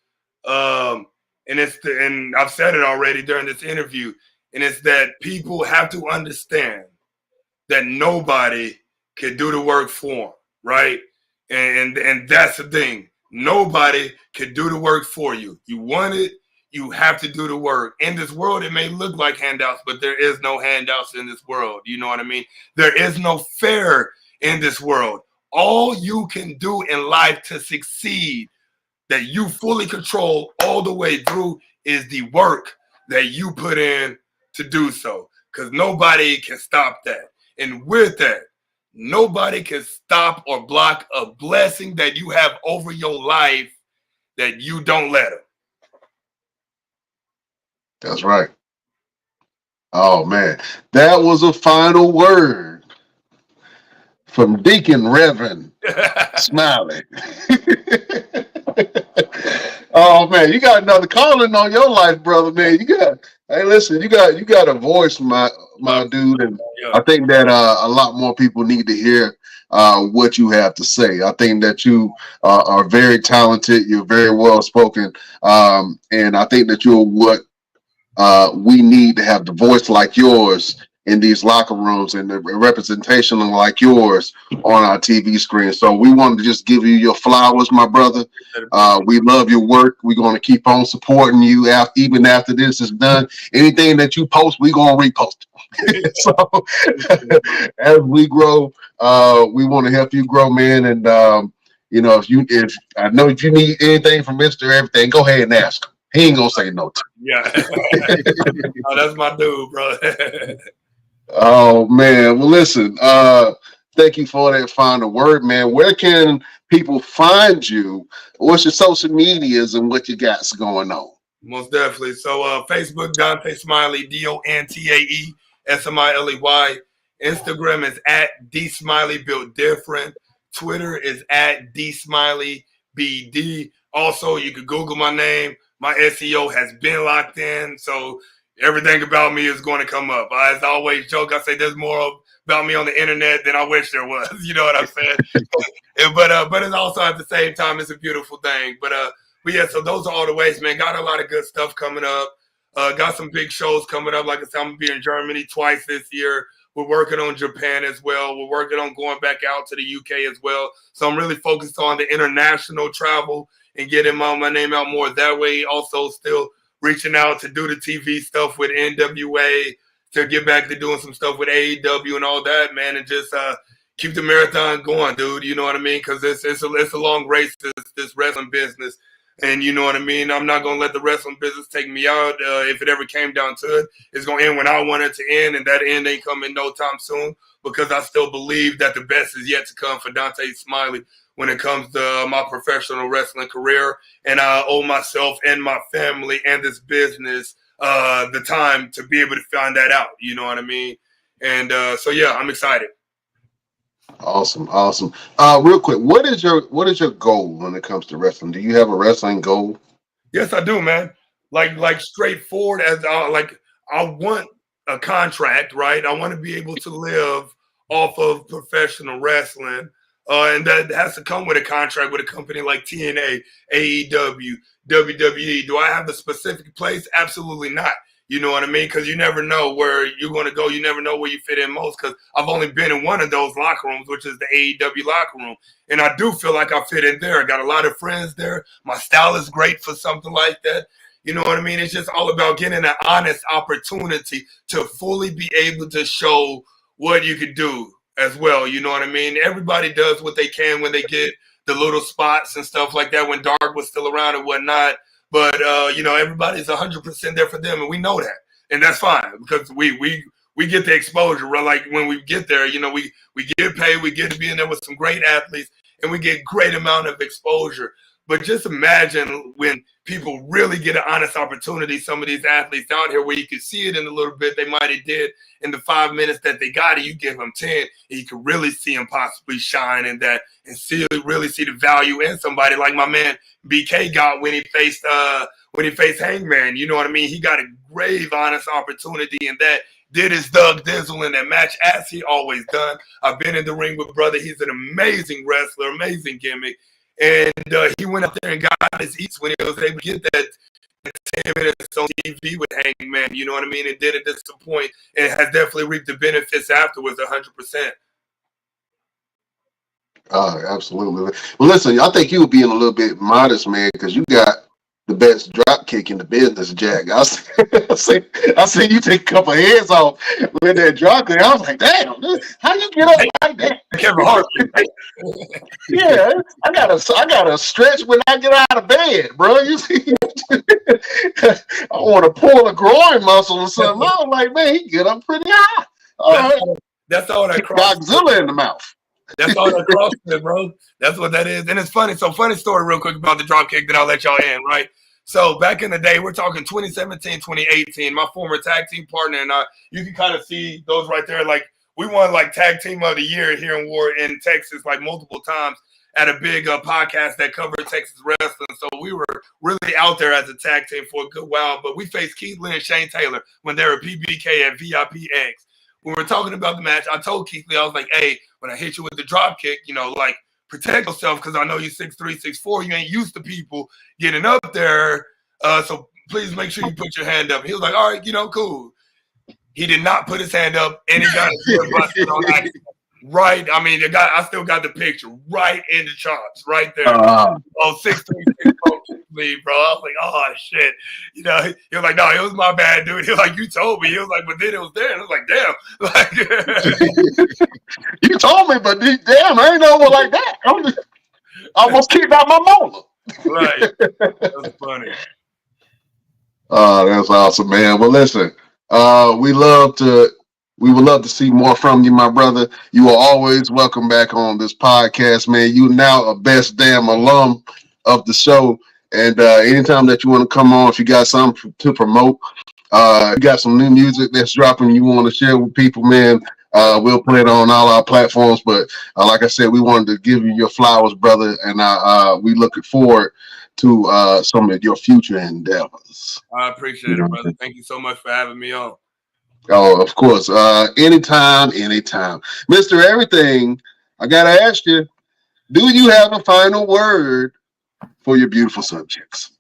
And I've said it already during this interview, and it's that people have to understand that nobody can do the work for them, right? And that's the thing. Nobody can do the work for you. You want it, you have to do the work. In this world, it may look like handouts, but there is no handouts in this world. You know what I mean? There is no fair in this world. All you can do in life to succeed, that you fully control all the way through, is the work that you put in to do so. Because nobody can stop that. And with that, nobody can stop or block a blessing that you have over your life that you don't let them.
That's right. Oh man, that was a final word from Deacon Reverend Smiley. Oh man, you got another calling on your life, brother. Man, hey, listen, you got a voice, my dude, and I think that a lot more people need to hear what you have to say. I think that you are very talented. You're very well spoken, and I think that you're what we need to have the voice like yours in these locker rooms and the representation like yours on our TV screen. So we wanted to just give you your flowers, my brother. We love your work. We're going to keep on supporting you even after this is done. Anything that you post, we're going to repost it. So as we grow, we want to help you grow, man. And if I know if you need anything from Mr. Everything, go ahead and ask him. He ain't gonna say no to
you. Yeah. Oh, that's my dude, bro.
Oh man. Well, listen, thank you for that final word, man. Where can people find you? What's your social medias and what you got going on?
Most definitely. So Facebook, Dontae Smiley, DONTAE SMILEY. Instagram is at DSmiley Built Different. Twitter is at DSmileyBD. Also, you could Google my name. My SEO has been locked in, so everything about me is going to come up. As I always joke, I say there's more about me on the internet than I wish there was. You know what I'm saying? But it's also at the same time, it's a beautiful thing. But yeah, so those are all the ways, man. Got a lot of good stuff coming up. Got some big shows coming up. Like I said, I'm going to be in Germany twice this year. We're working on Japan as well. We're working on going back out to the UK as well. So I'm really focused on the international travel and getting my name out more that way. Also still reaching out to do the TV stuff with NWA, to get back to doing some stuff with AEW and all that, man, and just keep the marathon going, dude. You know what I mean? Because it's a long race, this wrestling business. And you know what I mean? I'm not going to let the wrestling business take me out. If it ever came down to it, it's going to end when I want it to end, and that end ain't coming no time soon, because I still believe that the best is yet to come for Dontae Smiley when it comes to my professional wrestling career. And I owe myself and my family and this business the time to be able to find that out. You know what I mean? And so, yeah, I'm excited.
Awesome. Real quick, what is your goal when it comes to wrestling? Do you have a wrestling goal?
Yes, I do, man. Like straightforward as I want a contract, right? I want to be able to live off of professional wrestling. And that has to come with a contract with a company like TNA, AEW, WWE. Do I have a specific place? Absolutely not. You know what I mean? Because you never know where you're going to go. You never know where you fit in most, because I've only been in one of those locker rooms, which is the AEW locker room. And I do feel like I fit in there. I got a lot of friends there. My style is great for something like that. You know what I mean? It's just all about getting an honest opportunity to fully be able to show what you could do as well. You know what I mean? Everybody does what they can when they get the little spots and stuff like that, when Dark was still around and whatnot. But, everybody's 100% there for them, and we know that. And that's fine, because we get the exposure. Right? Like when we get there, we get paid, we get to be in there with some great athletes, and we get great amount of exposure. But just imagine when people really get an honest opportunity, some of these athletes out here where you can see it in a little bit they might have did in the 5 minutes that they got it, you give them 10, and you can really see them possibly shine in that and really see the value in somebody like my man BK got when he faced Hangman. You know what I mean? He got a grave honest opportunity in that. Did his Doug Dizzle in that match as he always done. I've been in the ring with brother. He's an amazing wrestler, amazing gimmick. And he went up there and got his eats when he was able to get that 10 minutes on TV with Hangman, you know what I mean? And didn't disappoint and has definitely reaped the benefits afterwards 100%.
Oh, absolutely. Well, listen, I think you would be a little bit modest, man, because you got the best drop kick in the business, Jack. I see you take a couple of heads off with that drop kick. I was like, damn, how you get up like that?
Kevin Hart.
Yeah, I gotta stretch when I get out of bed, bro. You see, I want to pull a groin muscle or something. I was like, man, he get up pretty high. All right,
that's all that
Godzilla in the mouth.
That's all that CrossFit, bro. That's what that is. And it's funny. So funny story real quick about the drop kick that I'll let y'all in, right? So back in the day, we're talking 2017, 2018, my former tag team partner and I, you can kind of see those right there. Like we won like tag team of the year here in Texas, like multiple times at a big podcast that covered Texas wrestling. So we were really out there as a tag team for a good while, but we faced Keith Lee and Shane Taylor when they were PBK at VIPX. When we were talking about the match, I told Keith Lee, I was like, hey, when I hit you with the drop kick, you know, like protect yourself because I know you're 6'3", 6'4". You ain't used to people getting up there. So please make sure you put your hand up. He was like, all right, you know, cool. He did not put his hand up and he got his foot busted on accident. Right. I mean, I still got the picture right in the chops right there. 6'3", 6'4", leave, bro. I was like, oh shit. You know, he was like, no, it was my bad, dude. He was like, you told me. He was like, but then it was there. And I was like, damn. Like,
you told me, but damn, I ain't know it like that. I almost kicked out my molar.
Right. That's funny.
Oh, that's awesome, man. Well, listen, we would love to see more from you, my brother. You are always welcome back on this podcast, man. You now a best damn alum of the show. And anytime that you want to come on, if you got something to promote, you got some new music that's dropping you want to share with people, man, we'll play it on all our platforms. But like I said, we wanted to give you your flowers, brother. And we looking forward to some of your future endeavors.
I appreciate it, brother. Thank you so much for having me on.
Oh, of course. Anytime. Mr. Everything, I got to ask you, do you have a final word for your beautiful subjects?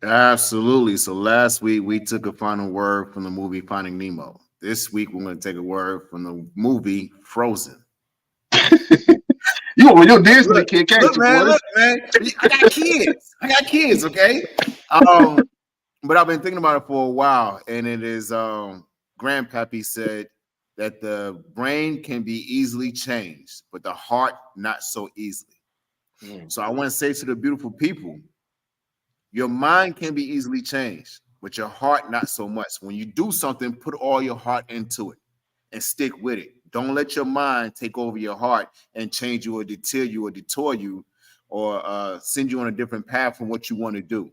Absolutely. So last week, we took a final word from the movie Finding Nemo. This week, we're going to take a word from the movie Frozen.
You're Disney kid, can't you,
man,
boys?
Look, man. I got kids, okay? But I've been thinking about it for a while, and it is Grandpappy said that the brain can be easily changed, but the heart not so easily. So I want to say to the beautiful people, your mind can be easily changed, but your heart not so much. When you do something, put all your heart into it and stick with it. Don't let your mind take over your heart and change you or deter you or detour you or send you on a different path from what you want to do.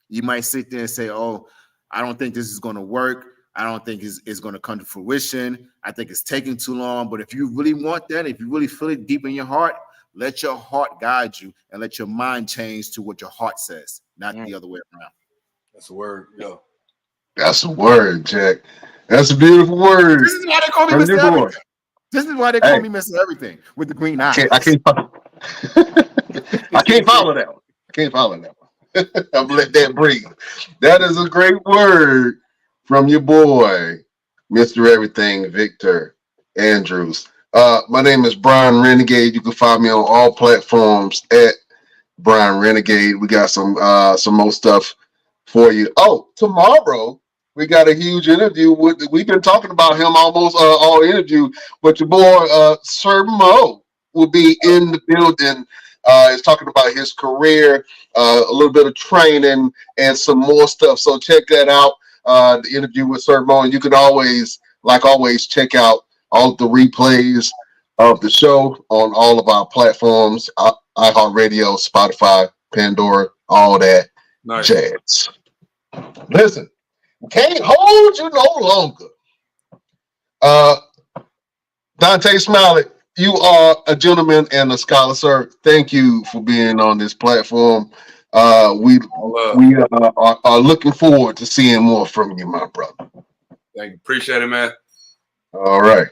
You might sit there and say, oh, I don't think this is going to work. I don't think it's going to come to fruition. I think it's taking too long. But if you really want that, if you really feel it deep in your heart, let your heart guide you and let your mind change to what your heart says, not the other way around.
That's a word. Yo.
That's a word, Jack. That's a beautiful word.
This is why they call me Mr. Everything. This is why they call me Mr. Everything with the green eyes.
I can't follow that one. I can't follow that one. I'm let that breathe. That is a great word from your boy, Mr. Everything, Victor Andrews. My name is Brian Renegade. You can find me on all platforms at Brian Renegade. We got some more stuff for you. Oh, tomorrow we got a huge interview we've been talking about him almost all interview, but your boy Sir Mo will be in the building. Is talking about his career, a little bit of training, and some more stuff. So check that out. The interview with Sir Mo, and you can always check out all the replays of the show on all of our platforms, iHeartRadio, Spotify, Pandora, all that
Nice.
jazz. Listen, can't hold you no longer. Dontae Smiley, you are a gentleman and a scholar, sir. Thank you for being on this platform. We are looking forward to seeing more from you, my brother.
Thank you. Appreciate it, man.
All right.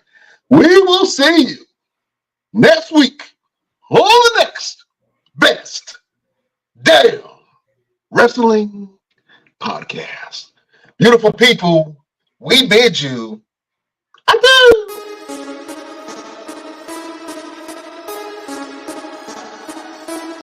We will see you next week on the next Best Damn Wrestling Podcast. Beautiful people, we bid you adieu.